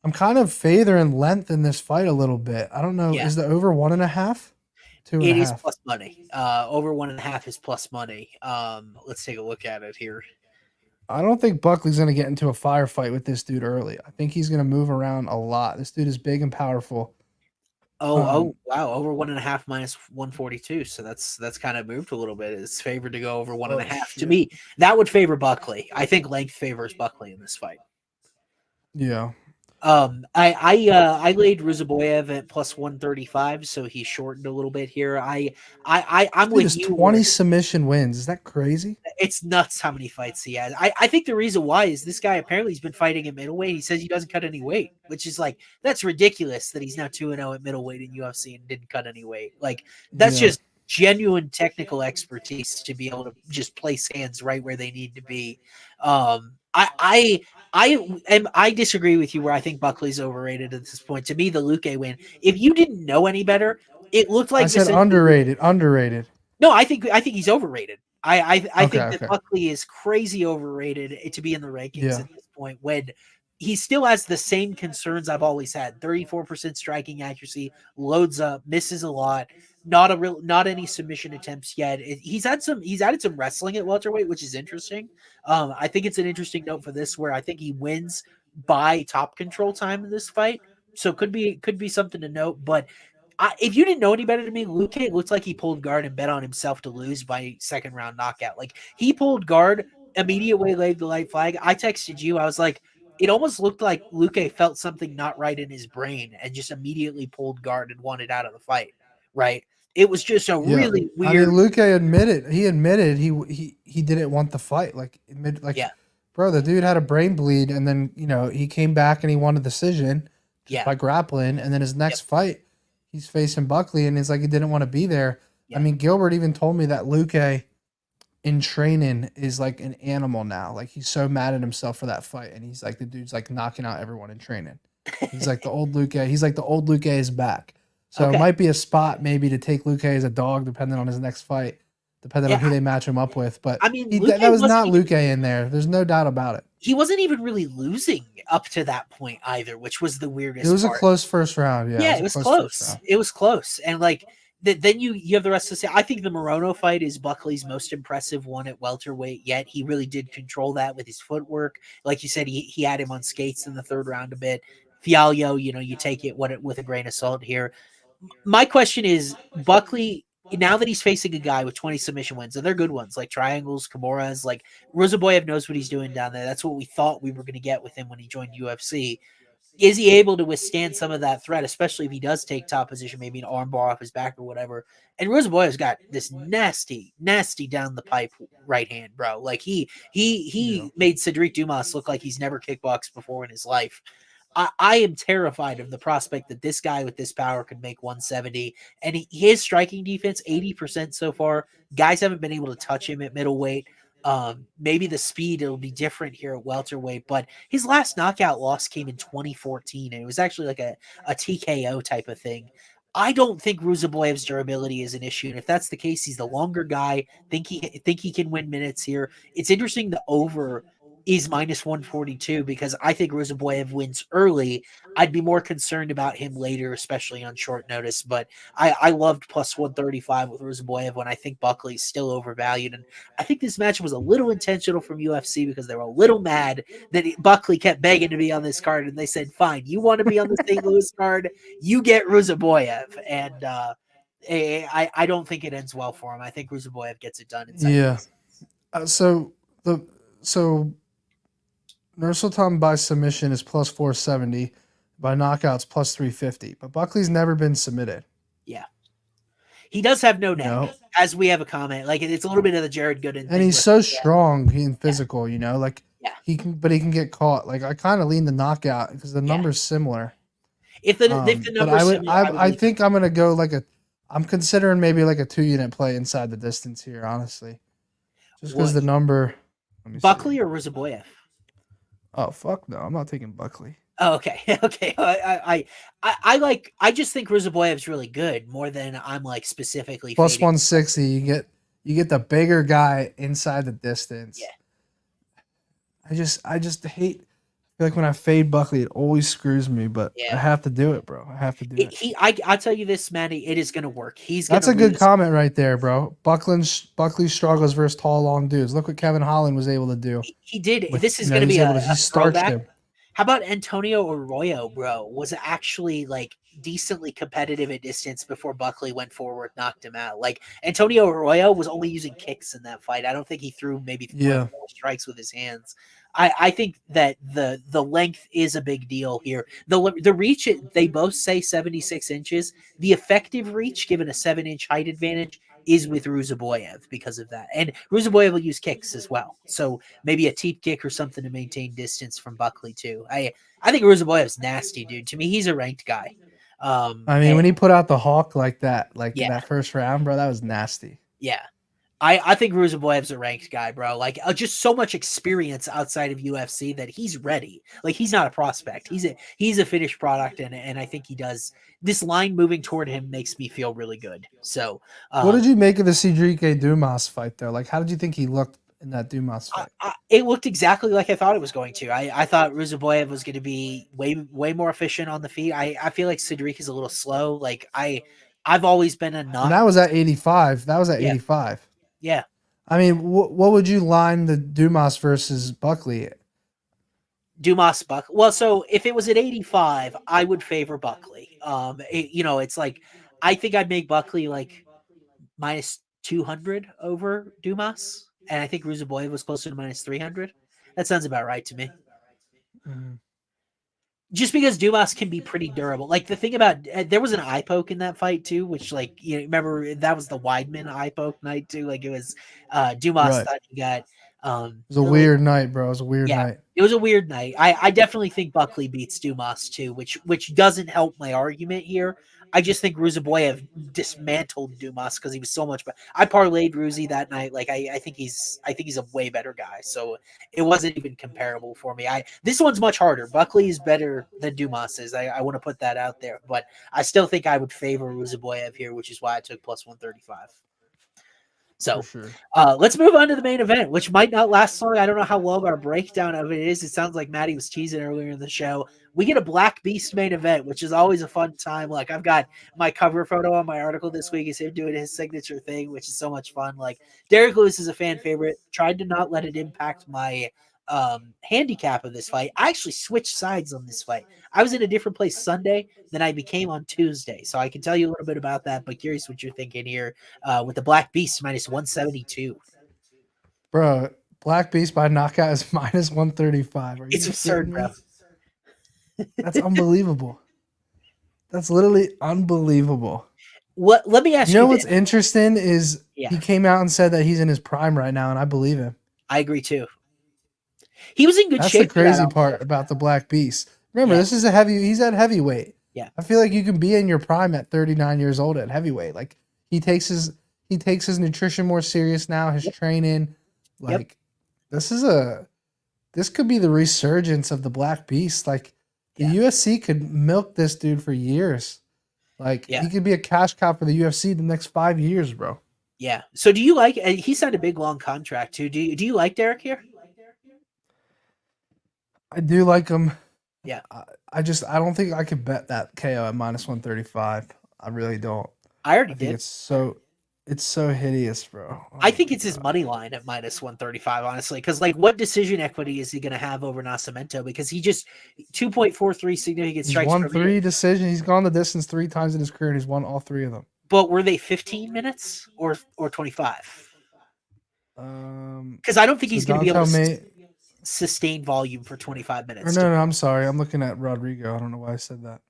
I'm kind of favoring length in this fight a little bit. I don't know. Yeah. Is the over 1.5? 2.5? It is plus money. Over 1.5 is plus money. Let's take a look at it here. I don't think Buckley's going to get into a firefight with this dude early. I think he's going to move around a lot. This dude is big and powerful. Wow, over 1.5 minus 142. So that's kind of moved a little bit. It's favored to go over 1.5. To me, that would favor Buckley. I think length favors Buckley in this fight. Yeah. I laid Rsoboev at plus 135, so he shortened a little bit here. I'm with you. 20 submission wins. Is that crazy? It's nuts how many fights he has. I think the reason why is this guy apparently has been fighting at middleweight. He says he doesn't cut any weight, which is like that's ridiculous that he's now 2-0 at middleweight in UFC and didn't cut any weight. Like that's just genuine technical expertise to be able to just place hands right where they need to be. I disagree with you where I think Buckley's overrated at this point. To me, the Luque win. If you didn't know any better, it looked like I said underrated. Underrated. No, I think he's overrated. I think that Buckley is crazy overrated to be in the rankings at this point when he still has the same concerns I've always had. 34% striking accuracy, loads up, misses a lot. Not any submission attempts yet. He's added some wrestling at welterweight, which is interesting. I think it's an interesting note for this, where I think he wins by top control time in this fight. So could be something to note. But if you didn't know any better than me, Luque looks like he pulled guard and bet on himself to lose by second round knockout. Like he pulled guard, immediately laid the light flag. I texted you. I was like, it almost looked like Luque felt something not right in his brain and just immediately pulled guard and wanted out of the fight. Right. It was just a really weird. I mean, Luque admitted he didn't want the fight. Bro, the dude had a brain bleed, and then he came back and he won a decision by grappling, and then his next fight, he's facing Buckley, and it's like he didn't want to be there. I mean, Gilbert even told me that Luque in training is like an animal now. Like he's so mad at himself for that fight, and he's like the dude's like knocking out everyone in training. He's like the old Luque. He's like the old Luque is back. So it might be a spot maybe to take Luque as a dog, depending on his next fight, depending on who they match him up with. But I mean, that was not Luque in there. There's no doubt about it. He wasn't even really losing up to that point either, which was the weirdest. It was part. A close first round. Yeah, it was close. It was close, and like then you have the rest to say. I think the Morono fight is Buckley's most impressive one at welterweight yet. He really did control that with his footwork. Like you said, he had him on skates in the third round a bit. Fialho, you take it with a grain of salt here. My question is, Buckley, now that he's facing a guy with 20 submission wins, and they're good ones, like triangles, Kimuras, like Rsoboev knows what he's doing down there. That's what we thought we were going to get with him when he joined UFC. Is he able to withstand some of that threat, especially if he does take top position, maybe an armbar off his back or whatever? And Rsoboev's got this nasty down the pipe right hand, bro. Like he made Cedric Dumas look like he's never kickboxed before in his life. I am terrified of the prospect that this guy with this power could make 170. And his striking defense, 80% so far. Guys haven't been able to touch him at middleweight. Maybe the speed, it'll be different here at welterweight. But his last knockout loss came in 2014, and it was actually like a TKO type of thing. I don't think Rsoboev's durability is an issue. And if that's the case, he's the longer guy. Think he can win minutes here. It's interesting the over is -142 because I think Rsoboev wins early. I'd be more concerned about him later, especially on short notice. But I loved +135 with Rsoboev when I think Buckley's still overvalued. And I think this match was a little intentional from UFC because they were a little mad that Buckley kept begging to be on this card. And they said, fine, you want to be on the St. Louis card, you get Rsoboev. And I don't think it ends well for him. I think Rsoboev gets it done in seconds. Yeah. So Nursultan by submission is +470, by knockouts +350. But Buckley's never been submitted. Yeah. He does have no neck, as we have a comment. Like, it's a little bit of the Jared Gooden. And he's so strong and physical, you know, like he can get caught. Like, I kind of lean the knockout because the number's similar. If the number's I think I'm gonna go I'm considering maybe like a 2-unit play inside the distance here, honestly, just because the number. Buckley or Rsoboev? Oh fuck no, I'm not taking Buckley. Oh, okay. Okay. I just think Rsoboev's really good more than I'm like specifically +160. You get the bigger guy inside the distance. Yeah. I just hate. I feel like when I fade Buckley, it always screws me, but I have to do it, bro. I have to do it. I'll tell you this, Matty, it is gonna work. That's a good comment right there, bro. Buckley struggles versus tall, long dudes. Look what Kevin Holland was able to do. He did. This is gonna be a throwback. Him. How about Antonio Arroyo, bro? Was actually like decently competitive at distance before Buckley went forward, knocked him out. Like Antonio Arroyo was only using kicks in that fight. I don't think he threw maybe 4 strikes with his hands. I think that the length is a big deal here. The reach, they both say 76 inches. The effective reach, given a 7-inch height advantage, is with Rsoboev because of that. And Rsoboev will use kicks as well. So maybe a teep kick or something to maintain distance from Buckley too. I think Rsoboev's nasty, dude. To me, he's a ranked guy. I mean, when he put out the hawk like that, in that first round, bro, that was nasty. Yeah. I think Rsoboev's a ranked guy, bro. Like, just so much experience outside of UFC that he's ready. Like, he's not a prospect. He's a finished product, and I think he does. This line moving toward him makes me feel really good. So, what did you make of the Cedric Dumas fight, though? Like, how did you think he looked in that Dumas fight? It looked exactly like I thought it was going to. I thought Rsoboev was going to be way more efficient on the feet. I feel like Cedric is a little slow. Like, I've always been a nut. And that was at 85. That was at 85. Yeah. I mean, what would you line the Dumas versus Buckley? Well, so if it was at 85, I would favor Buckley. It's like I think I'd make Buckley like -200 over Dumas, and I think Rsoboev was closer to -300. That sounds about right to me. Mm-hmm. Just because Dumas can be pretty durable. Like the thing about there was an eye poke in that fight too, which remember that was the Weidman eye poke night too. Like it was Dumas thought he got it was a weird night, bro. It was a weird night. It was a weird night. I definitely think Buckley beats Dumas too, which doesn't help my argument here. I just think Rsoboev dismantled Dumas because he was so much better. I parlayed Ruzi that night. Like I think he's a way better guy. So it wasn't even comparable for me. This one's much harder. Buckley is better than Dumas is. I want to put that out there, but I still think I would favor Rsoboev here, which is why I took +135. So let's move on to the main event, which might not last long. I don't know how long our breakdown of it is. It sounds like Matty was teasing earlier in the show. We get a Black Beast main event, which is always a fun time. Like I've got my cover photo on my article this week is him doing his signature thing, which is so much fun. Like Derek Lewis is a fan favorite. Tried to not let it impact my handicap of this fight. I actually switched sides on this fight. I was in a different place Sunday than I became on Tuesday, so I can tell you a little bit about that, but curious what you're thinking here with the Black Beast -172. Bro, Black Beast by knockout is -135. It's absurd, bro. That's unbelievable. That's literally unbelievable. Let me ask you. You know what's interesting is he came out and said that he's in his prime right now, and I believe him. I agree too. He was in good shape. That's the crazy part about the Black Beast. Remember, this is he's at heavyweight. Yeah. I feel like you can be in your prime at 39 years old at heavyweight. Like he takes his nutrition more serious now, his training. Like this could be the resurgence of the Black Beast. Like the UFC could milk this dude for years. Like he could be a cash cow for the UFC the next 5 years, bro. Yeah. So do you like he signed a big long contract too. Do you like Derek here? I do like him. Yeah. I don't think I could bet that KO at minus 135. I really don't. I already I think did. it's so hideous, bro. Oh I think my it's his God. money line at minus 135, honestly, because like what decision equity is he going to have over Nascimento? Because he just 2.43 significant He's strikes won per minute. 3 decisions. He's gone the distance 3 times in his career, and he's won all 3 of them. But were they 15 minutes or 25? Because I don't think So he's going to be able to May, sustain volume for 25 or minutes. no, I'm sorry. I'm looking at Rodrigo. I don't know why I said that.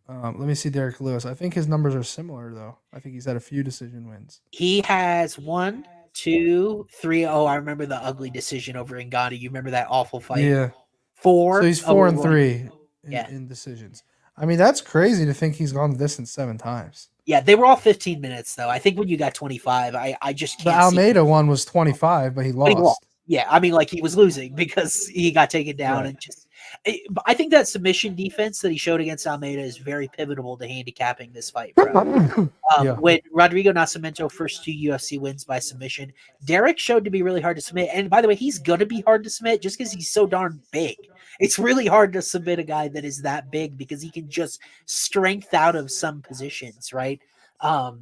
Let me see Derek Lewis. I think his numbers are similar, though. I think he's had a few decision wins. He has 1, 2, 3. Oh, I remember the ugly decision over Ngannou. You remember that awful fight? Yeah. 4. So he's 4-3 in decisions. I mean, that's crazy to think he's gone the distance 7 times. Yeah, they were all 15 minutes, though. I think when you got 25, I just can't The Almeida one was 25, but he lost. Yeah, I mean, like he was losing because he got taken down Right. and just. I think that submission defense that he showed against Almeida is very pivotal to handicapping this fight, bro. Yeah. When Rodrigo Nascimento first 2 UFC wins by submission, Derek showed to be really hard to submit. And by the way, he's going to be hard to submit just because he's so darn big. It's really hard to submit a guy that is that big because he can just strength out of some positions, right? I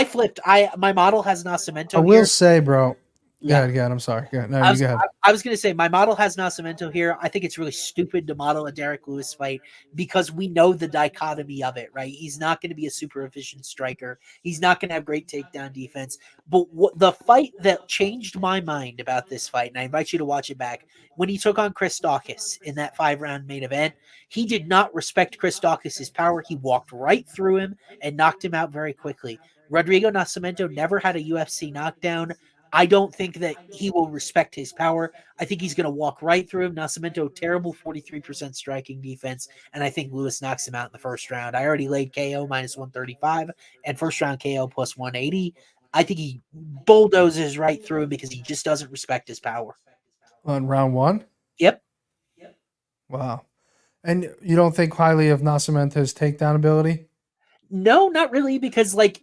flipped. My model has Nascimento. I will say, bro. Yeah. Yeah, I'm sorry. No, I you go ahead. was going to say my model has Nascimento here. I think it's really stupid to model a Derek Lewis fight because we know the dichotomy of it, right? He's not going to be a super efficient striker. He's not going to have great takedown defense. But the fight that changed my mind about this fight, and I invite you to watch it back, when he took on Chris Daukaus in that 5-round main event, he did not respect Chris Daukaus' power. He walked right through him and knocked him out very quickly. Rodrigo Nascimento never had a UFC knockdown. I don't think that he will respect his power. I think he's going to walk right through him. Nascimento, terrible 43% striking defense, and I think Lewis knocks him out in the first round. I already laid KO minus 135 and first round KO plus 180. I think he bulldozes right through him because he just doesn't respect his power. On round 1? Yep. Wow. And you don't think highly of Nascimento's takedown ability? No, not really, because like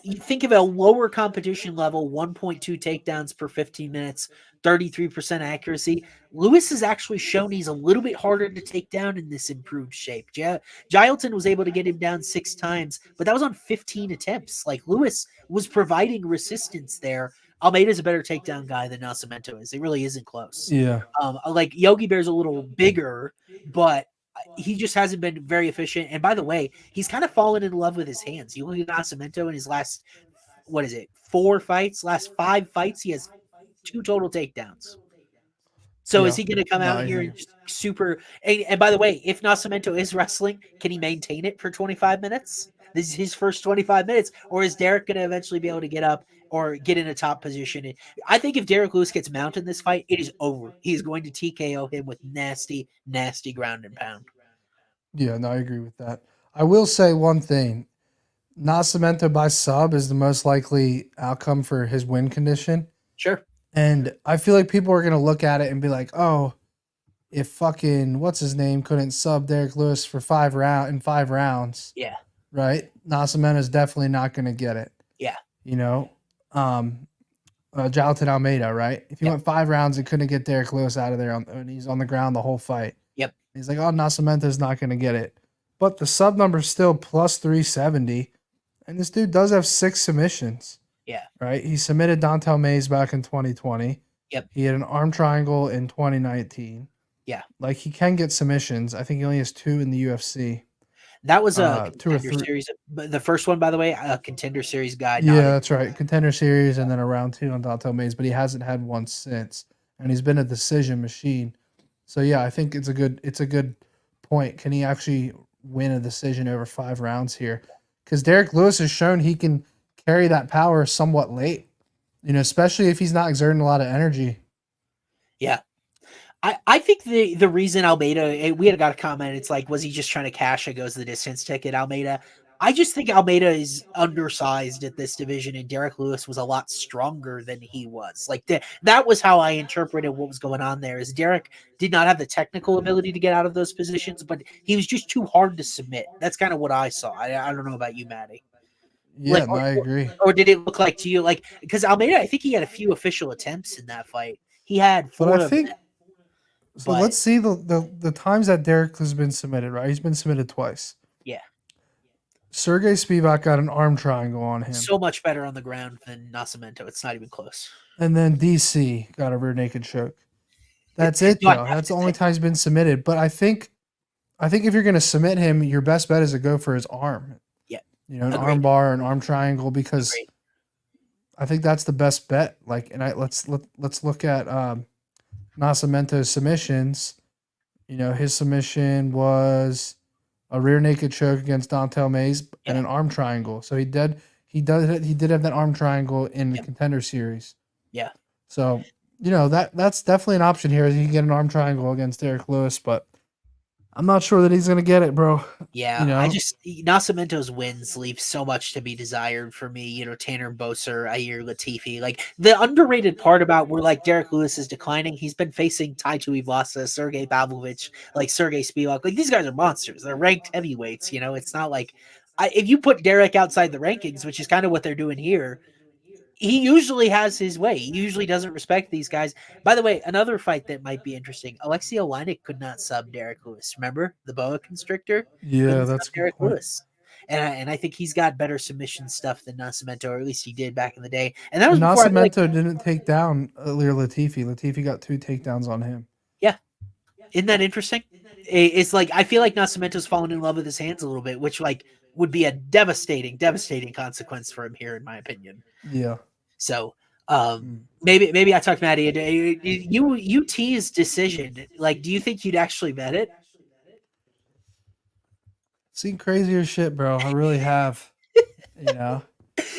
you think of a lower competition level, 1.2 takedowns per 15 minutes, 33% accuracy. Lewis has actually shown he's a little bit harder to take down in this improved shape. Gilton was able to get him down 6 times, but that was on 15 attempts. Like Lewis was providing resistance there. Almeida's a better takedown guy than Nascimento is. It really isn't close. Yeah. Like Yogi Bear's a little bigger, but he just hasn't been very efficient. And by the way, he's kind of fallen in love with his hands. You look at Nascimento in his last, 4 fights, last 5 fights, he has 2 total takedowns. So is he going to come out here and just super? And by the way, if Nascimento is wrestling, can he maintain it for 25 minutes? This is his first 25 minutes, or is Derek going to eventually be able to get up or get in a top position? I think if Derek Lewis gets mounted in this fight, it is over. He is going to TKO him with nasty, nasty ground and pound. Yeah, no, I agree with that. I will say one thing. Nascimento by sub is the most likely outcome for his win condition. Sure. And I feel like people are going to look at it and be like, oh, if fucking, what's his name, couldn't sub Derek Lewis for 5 rounds. Yeah. Right? Nascimento's definitely not going to get it. Yeah. You know? Gilton Almeida, right? If he went 5 rounds and couldn't get Derek Lewis out of there and he's on the ground the whole fight. Yep. He's like, oh, Nascimento's not going to get it. But the sub number's still plus 370. And this dude does have 6 submissions. Yeah. Right? He submitted Dontel Mays back in 2020. Yep. He had an arm triangle in 2019. Yeah. Like, he can get submissions. I think he only has 2 in the UFC. That was a 2 or contender 3 series. The first one, by the way, a contender series guy. Yeah, that's right. Contender series and then a round 2 on Dontel Mays, but he hasn't had one since. And he's been a decision machine. So yeah, I think it's a good point. Can he actually win a decision over 5 rounds here? Because Derek Lewis has shown he can carry that power somewhat late. You know, especially if he's not exerting a lot of energy. Yeah. I think the reason Almeida, we had got a comment, it's like, was he just trying to cash a goes the distance ticket, Almeida? I just think Almeida is undersized at this division, and Derek Lewis was a lot stronger than he was. Like that was how I interpreted what was going on there. Is Derek did not have the technical ability to get out of those positions, but he was just too hard to submit. That's kind of what I saw. I don't know about you, Matty. Yeah, no, I agree. Or did it look like to you, like, because Almeida, I think he had a few official attempts in that fight. He had 4 But I of think them. So But let's see the times that Derek has been submitted, right? He's been submitted twice. yeah, Sergey Spivak got an arm triangle on him. so much better on the ground than Nascimento. It's not even close. And then DC got a rear naked choke. That's it No, I though. have That's to the only say, time he's been submitted. But I think if you're gonna submit him, your best bet is to go for his arm. yeah, An arm agreed, bar, an arm triangle, because agreed. I think that's the best bet. Like, and let's look at Nascimento's submissions. His submission was a rear naked choke against Dontel Mays and Yeah, an arm triangle. So he did have that arm triangle in the yeah, Contender Series. yeah. So that's definitely an option here. Is he can get an arm triangle against Derek Lewis, but I'm not sure that he's gonna get it, bro. Yeah, I just Nascimento's wins leave so much to be desired for me. Tanner Boser, Ayer Latifi. Like the underrated part about where like Derek Lewis is declining, he's been facing Tai Tuivasa, Sergey Pavlovich, like Sergey Spivak. Like these guys are monsters. They're ranked heavyweights. It's not like if you put Derek outside the rankings, which is kind of what they're doing here, he usually has his way. He usually doesn't respect these guys. By the way, another fight that might be interesting. Alexei Oleinik could not sub Derek Lewis. Remember the boa constrictor? Yeah, Couldn't sub that's a good Derek point. Lewis. And I think he's got better submission stuff than Nascimento, or at least he did back in the day. And that was And before I feel like, Nascimento didn't take down Ilir Latifi. Latifi got 2 takedowns on him. yeah, isn't that interesting? It's like I feel like Nascimento's fallen in love with his hands a little bit, which like would be a devastating consequence for him here, in my opinion. Yeah. So Mm. maybe I talked Matty. You teased decision. Like, do you think you'd actually bet it? Seen crazier shit, bro. I really have. You know,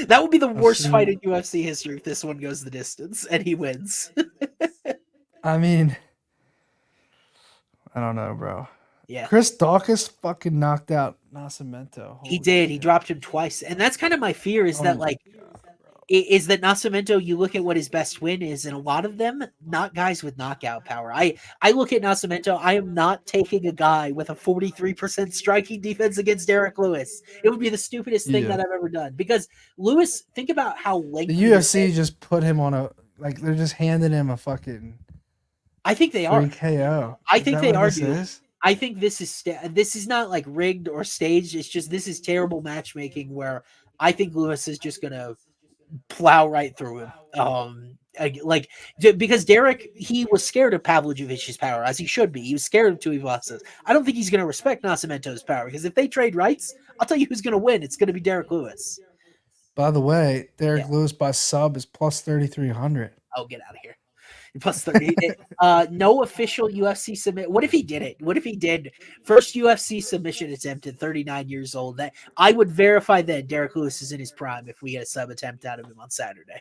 That would be the I've worst fight in seen. UFC history if this one goes the distance and he wins. I mean, I don't know, bro. Yeah, Chris Dawkins fucking knocked out Nascimento. he Holy did. He shit. dropped him twice, and that's kind of my fear. Is Oh that my like god, bro. is that Nascimento? You look at what his best win is, and a lot of them not guys with knockout power. I look at Nascimento. I am not taking a guy with a 43% striking defense against Derek Lewis. It would be the stupidest thing Yeah. that I've ever done because Lewis. Think about how The lengthy. UFC just put him on a they're just handing him a fucking I think they free are. KO. I Is think that they what are, this dude. is? I think this is not like rigged or staged. It's just this is terrible matchmaking where I think Lewis is just gonna plow right through him. Because Derek, he was scared of Pavlovich's power, as he should be. He was scared of Tuivasa's. I don't think he's going to respect Nascimento's power because if they trade rights, I'll tell you who's going to win. It's going to be Derek Lewis. By the way, Yeah. Derek Lewis by sub is plus 3,300. Oh, get out of here. Plus 30. No official UFC submit. What if he did it? What if he did first UFC submission attempt at 39 years old? That I would verify that Derek Lewis is in his prime if we get a sub attempt out of him on Saturday.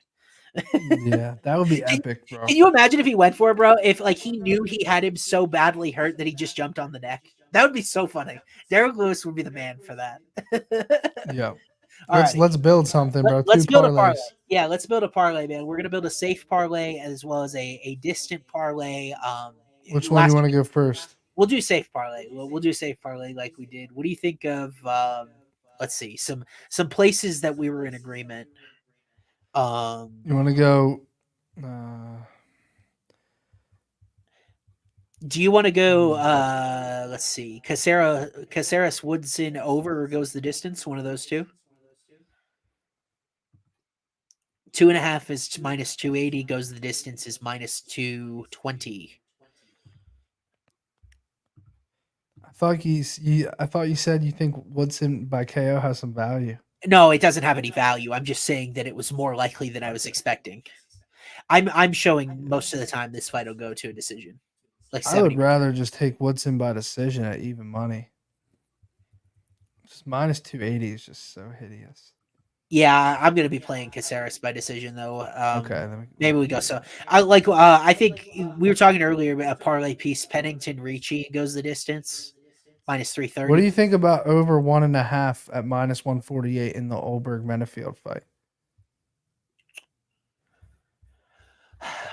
Yeah, that would be epic, bro. Can you imagine if he went for it, bro? If like he knew he had him so badly hurt that he just jumped on the neck. That would be so funny. Derek Lewis would be the man for that. Yeah. All right. Let's build something, bro. Let's 2 build a parlay. parlays. Yeah, let's build a parlay, man. We're gonna build a safe parlay as well as a distant parlay. Which one do you want to week, go first? we'll do safe parlay. We'll do safe parlay like we did. What do you think of let's see, some places that we were in agreement. You want to go Do you want to go let's see, Caceres Woodson over or goes the distance? One of those two. 2.5 is minus 280, goes the distance is minus 220. I thought you said you think Woodson by KO has some value. No, it doesn't have any value. I'm just saying that it was more likely than I was expecting. I'm showing most of the time this fight will go to a decision. Like I would 70. rather just take Woodson by decision at even money. Just minus 280 is just so hideous. Yeah, I'm gonna be playing Caceres by decision though. Okay, Maybe we go. So I think we were talking earlier about a parlay piece. Pennington Ricci goes the distance, minus 330. What do you think about over 1.5 at minus 148 in the Ulberg Menifield fight?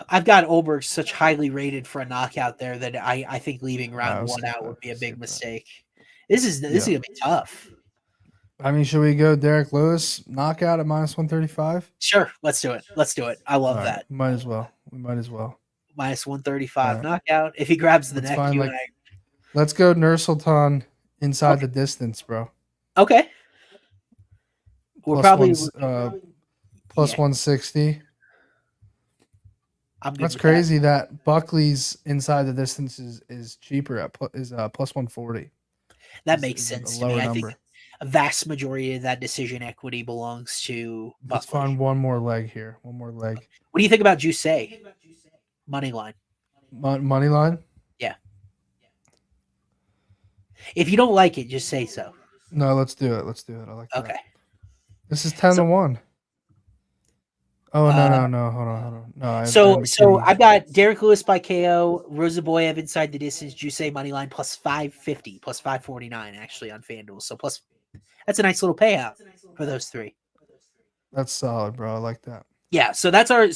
I've got Ulberg such highly rated for a knockout there that I think leaving round one out would be a big mistake. This is gonna be tough. I mean, should we go Derek Lewis knockout at minus 135? Sure, let's do it. I love that. Might as well. We might as well. minus 135 All right. knockout. If he grabs the That's neck, fine. you Like, and I. let's go Nursultan inside Okay. the distance, bro. Okay. We're Plus probably plus yeah. 160. I'm good That's with crazy that Buckley's inside the distance is cheaper at plus 140. That makes Is a sense to me. lower I think number. a vast majority of that decision equity belongs to Let's Buckley. find one more leg here. One more leg. What do you think about Jusei? Money line. Money line? Yeah. If you don't like it, just say so. No, let's do it. Let's do it. I like that. Okay. This is 10 to 1. Oh, no. Hold on. No, I have So McKinney. I've got Derek Lewis by KO, Rsoboev inside the distance, Jusei money line plus 550, plus 549 actually on FanDuel. So plus that's a nice little payout for those three. That's solid, bro. I like that. Yeah, so that's our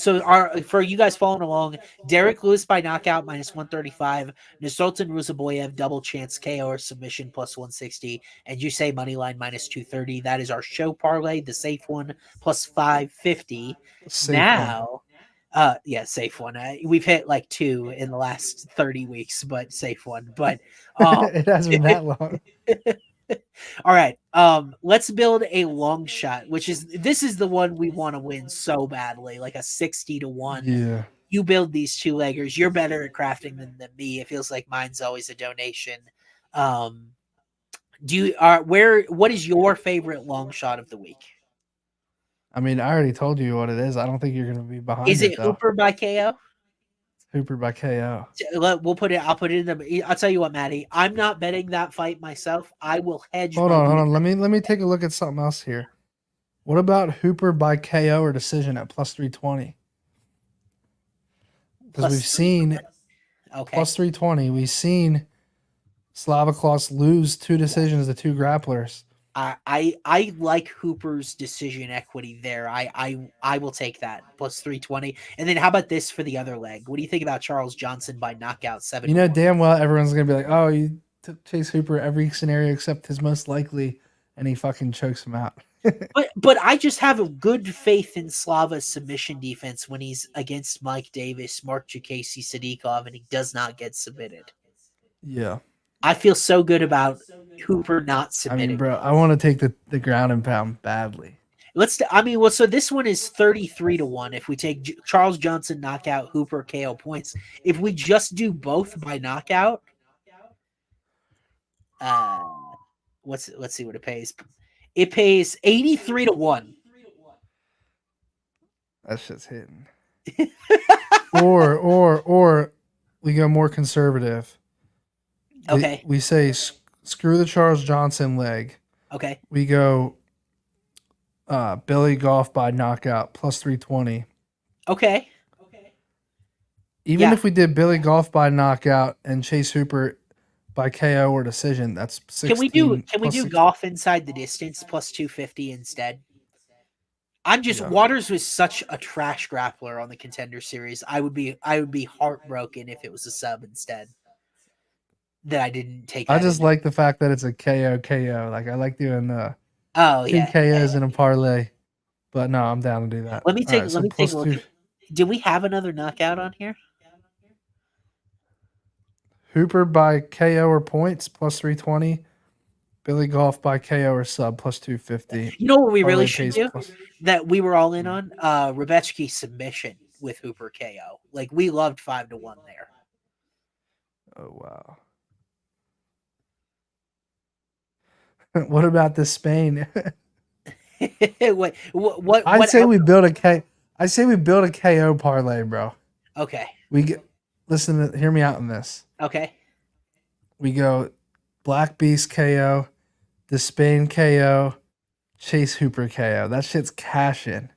for you guys following along. Derek Lewis by knockout minus 135, Nursultan Rsoboev double chance KO or submission plus 160, and you say money line minus 230. That is our show parlay, the safe one plus 550. Safe one. Yeah, safe one. We've hit like 2 in the last 30 weeks, but safe one. But It hasn't been that long. all right. Let's build a long shot, this is the one we want to win so badly, like a 60 to 1. Yeah. You build these two leggers. You're better at crafting than me. It feels like mine's always a donation. What is your favorite long shot of the week? I mean, I already told you what it is. I don't think you're going to be behind Is it though. Hooper by KO? Hooper by KO. We'll put it. I'll put it in the. I'll tell you what, Maddie. I'm not betting that fight myself. I will hedge. Hold on. Let me take a look at something else here. What about Hooper by KO or decision at plus 320? Because we've seen plus 320. We've seen Slavoklos lose 2 decisions to 2 grapplers. I like Hooper's decision equity there. I will take that plus 320. And then how about this for the other leg? What do you think about Charles Johnson by knockout 7? You know damn well everyone's gonna be like, oh, you took Chase Hooper every scenario except his most likely, and he fucking chokes him out. but I just have a good faith in Slava's submission defense when he's against Mike Davis, Mark Jukasey, Sadikov, and he does not get submitted. Yeah. I feel so good about Hooper not submitting. I mean, bro, I want to take the ground and pound badly. So this one is 33 to 1. If we take Charles Johnson knockout, Hooper KO points. If we just do both by knockout, let's see what it pays. It pays 83 to 1. That shit's hitting. or we go more conservative. Okay. We say screw the Charles Johnson leg. Okay. We go Billy Goff by knockout plus 320. Okay. Even if we did Billy Goff by knockout and Chase Hooper by KO or decision, that's 16. Can we do Goff inside the distance plus 250 instead? Waters was such a trash grappler on the Contender Series. I would be heartbroken if it was a sub instead. That I didn't take. I just like the fact that it's a KO. Like I like doing two KOs in a parlay. But no, I'm down to do that. Let me take a look. Do we have another knockout on here? Hooper by KO or points plus 320. Billy Goff by KO or sub plus 250. You know what we really should do? That we were all in on? Rebecki submission with Hooper KO. Like we loved 5 to 1 there. Oh wow. What about the Spain? what? I say we build a KO parlay, bro. Okay. Hear me out on this. Okay. We go Black Beast KO, Despaigne KO, Chase Hooper KO. That shit's cashing.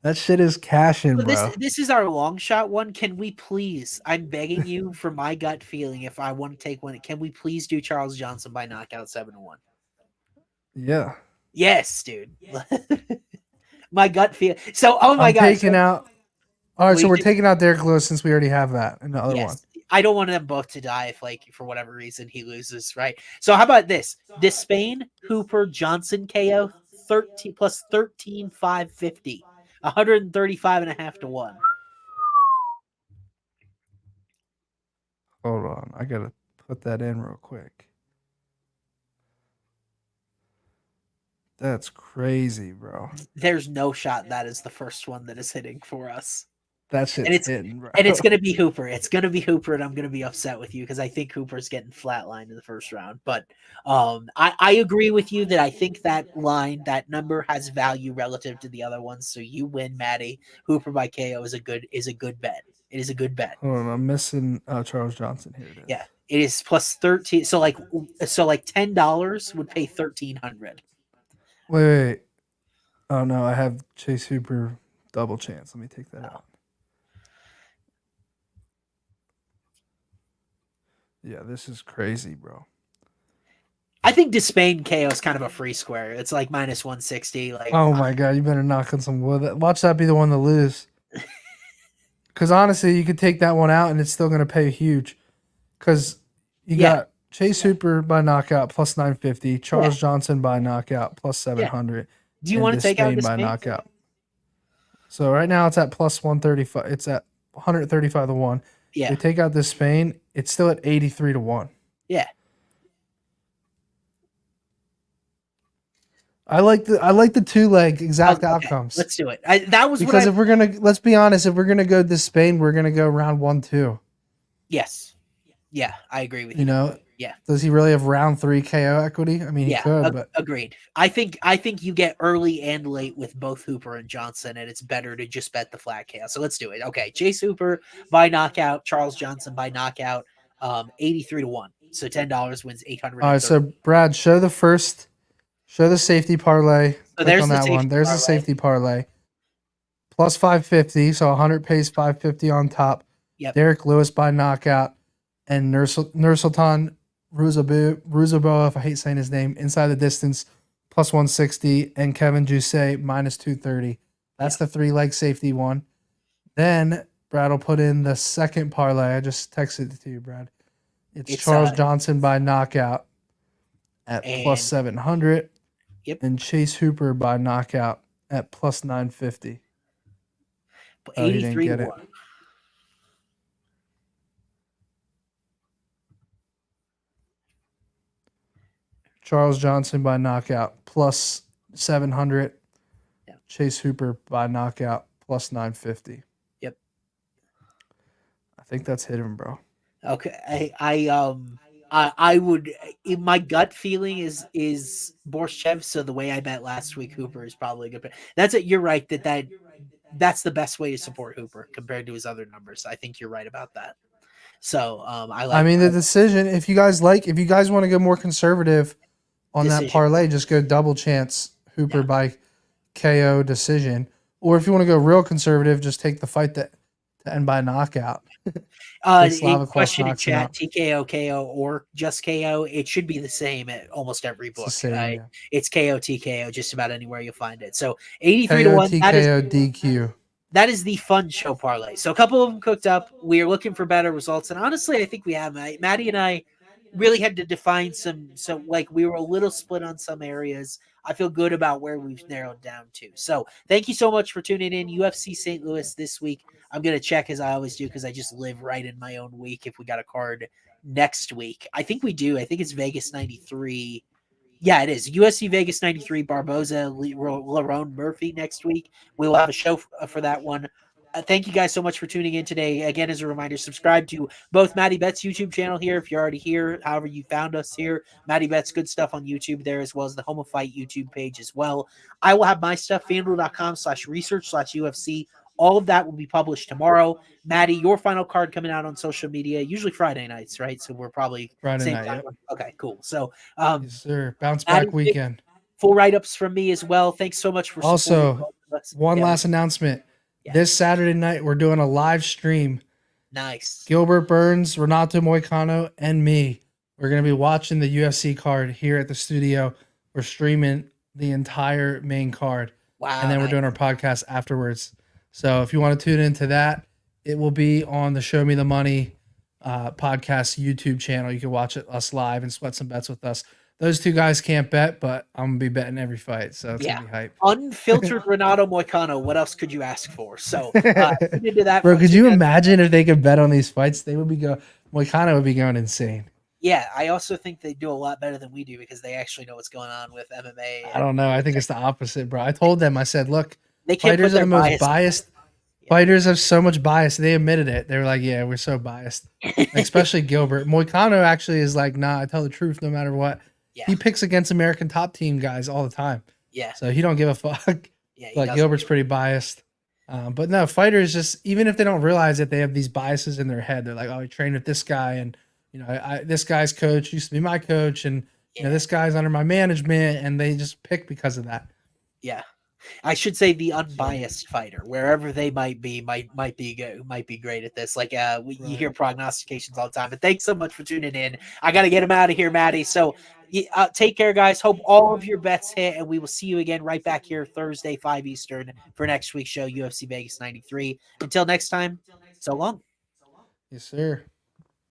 That shit is cashing, bro. This is our long shot one. Can we please? I'm begging you for my gut feeling. If I want to take one, can we please do Charles Johnson by knockout 7 to 1? Yeah. Yes, dude. My gut feel. So, oh my god. Taking out. All right, so we're taking out Derek Lewis since we already have that in the other one. I don't want them both to die if, like, for whatever reason he loses, right? So how about this? Despaigne, Hooper, Johnson, KO, 13 plus 13, 550, 135.5 to 1. Hold on. I got to put that in real quick. That's crazy, bro. There's no shot that is the first one that is hitting for us. That shit's it's hitting, bro. And it's going to be Hooper. It's going to be Hooper, and I'm going to be upset with you because I think Hooper's getting flatlined in the first round. But I agree with you that I think that line, that number has value relative to the other ones. So you win, Maddie. Hooper by KO is a good bet. It is a good bet. Hold on, I'm missing Charles Johnson. Here it is. Yeah, it is plus 13. So like $10 would pay 1,300. Wait. Oh no, I have Chase Hooper double chance. Let me take that out. Yeah, this is crazy, bro. I think Despaigne KO is kind of a free square. It's like minus 160. Like, oh my god, you better knock on some wood. Watch that be the one to lose. Because honestly, you could take that one out and it's still going to pay huge. Because you got Chase Hooper by knockout plus 950, Charles Johnson by knockout plus 700. Do you want to take out Despaigne by knockout? So right now it's at plus 135. It's at 135 to 1. Yeah. We take out Despaigne, it's still at 83 to 1. Yeah. I like the 2-leg exact outcomes. Let's do it. That was because if we're gonna, let's be honest, if we're gonna go Despaigne, we're gonna go round 1-2. Yes. Yeah, I agree with you. You know. Yeah. Does he really have round 3 KO equity? I mean, he could, but agreed. I think you get early and late with both Hooper and Johnson, and it's better to just bet the flat KO. So let's do it. Okay, Chase Hooper by knockout, Charles Johnson by knockout, 83 to 1. So $10 wins 800. All right, so Brad, show the safety parlay. So there's on that one. There's the safety parlay. Plus 550, so 100 pays 550 on top. Yep. Derek Lewis by knockout, and Nursultan Rsoboev, I hate saying his name, inside the distance, plus 160, and Kevin Jousset, minus 230. That's the 3-leg safety one. Then Brad will put in the second parlay. I just texted it to you, Brad. It's Charles Johnson by knockout at plus 700. Yep. And Chase Hooper by knockout at plus 950. 83 to 1. Charles Johnson by knockout plus 700. Yeah. Chase Hooper by knockout plus 950. Yep. I think that's hidden, bro. Okay. I would. My gut feeling is Borchev. So the way I bet last week, Hooper is probably a good bet. That's it. You're right that's the best way to support Hooper compared to his other numbers. I think you're right about that. So I mean the decision. If you guys want to go more conservative on that parlay, just go double chance Hooper by KO decision. Or if you want to go real conservative, just take the fight to end by knockout. Question in chat: TKO, KO, or just KO? It should be the same at almost every book. It's KO, TKO, just about anywhere you'll find it. So 83 to 1. TKO, DQ. That is the fun show parlay. So a couple of them cooked up. We are looking for better results, and honestly, I think we have. Maddie and I really had to define some. So like we were a little split on some areas. I feel good about where we've narrowed down to. So thank you so much for tuning in. UFC St. Louis this week. I'm going to check as I always do because I just live right in my own week if we got a card next week. I think we do. I think it's Vegas 93. Yeah, it is. UFC Vegas 93, Barboza, Lerone Murphy next week. We will have a show for that one. Thank you guys so much for tuning in today. Again, as a reminder, subscribe to both Mattybetts' YouTube channel here if you're already here. However you found us here, Mattybetts, good stuff on YouTube there, as well as the Home of Fight YouTube page as well. I will have my stuff, fanduel.com/research/UFC. All of that will be published tomorrow. Maddie, your final card coming out on social media, usually Friday nights, right? So we're probably Friday night. Yep. Okay, cool. So, yes, sir. Bounce back weekend. Full write-ups from me as well. Thanks so much for also one last announcement. Yeah. This Saturday night, we're doing a live stream. Nice. Gilbert Burns, Renato Moicano, and me. We're going to be watching the UFC card here at the studio. We're streaming the entire main card. Wow. And then we're doing our podcast afterwards. So if you want to tune into that, it will be on the Show Me the Money podcast YouTube channel. You can watch us live and sweat some bets with us. those two guys can't bet, but I'm gonna be betting every fight, so it's gonna be hype. Unfiltered Renato Moicano. What else could you ask for? So tune into that. Bro, could you imagine if they could bet on these fights? They would be Moicano would be going insane. Yeah, I also think they do a lot better than we do because they actually know what's going on with MMA. I don't know. I think it's the opposite, bro. I told them, I said, look, they can't fighters are the most biased. Fighters have so much bias. They admitted it. They were like, yeah, we're so biased. Especially Gilbert. Moicano actually is like, nah, I tell the truth no matter what. Yeah. He picks against American top team guys all the time. Yeah. So he don't give a fuck. Yeah, but Gilbert's pretty biased. But no, fighters just, even if they don't realize that they have these biases in their head, they're like, oh, I trained with this guy, and you know, this guy's coach used to be my coach, and you know, this guy's under my management, and they just pick because of that. Yeah. I should say the unbiased fighter, wherever they might be, might be great at this. Like you hear prognostications all the time. But thanks so much for tuning in. I got to get him out of here, Maddie. So take care, guys. Hope all of your bets hit, and we will see you again right back here Thursday, 5 Eastern, for next week's show, UFC Vegas 93. Until next time, so long. Yes, sir.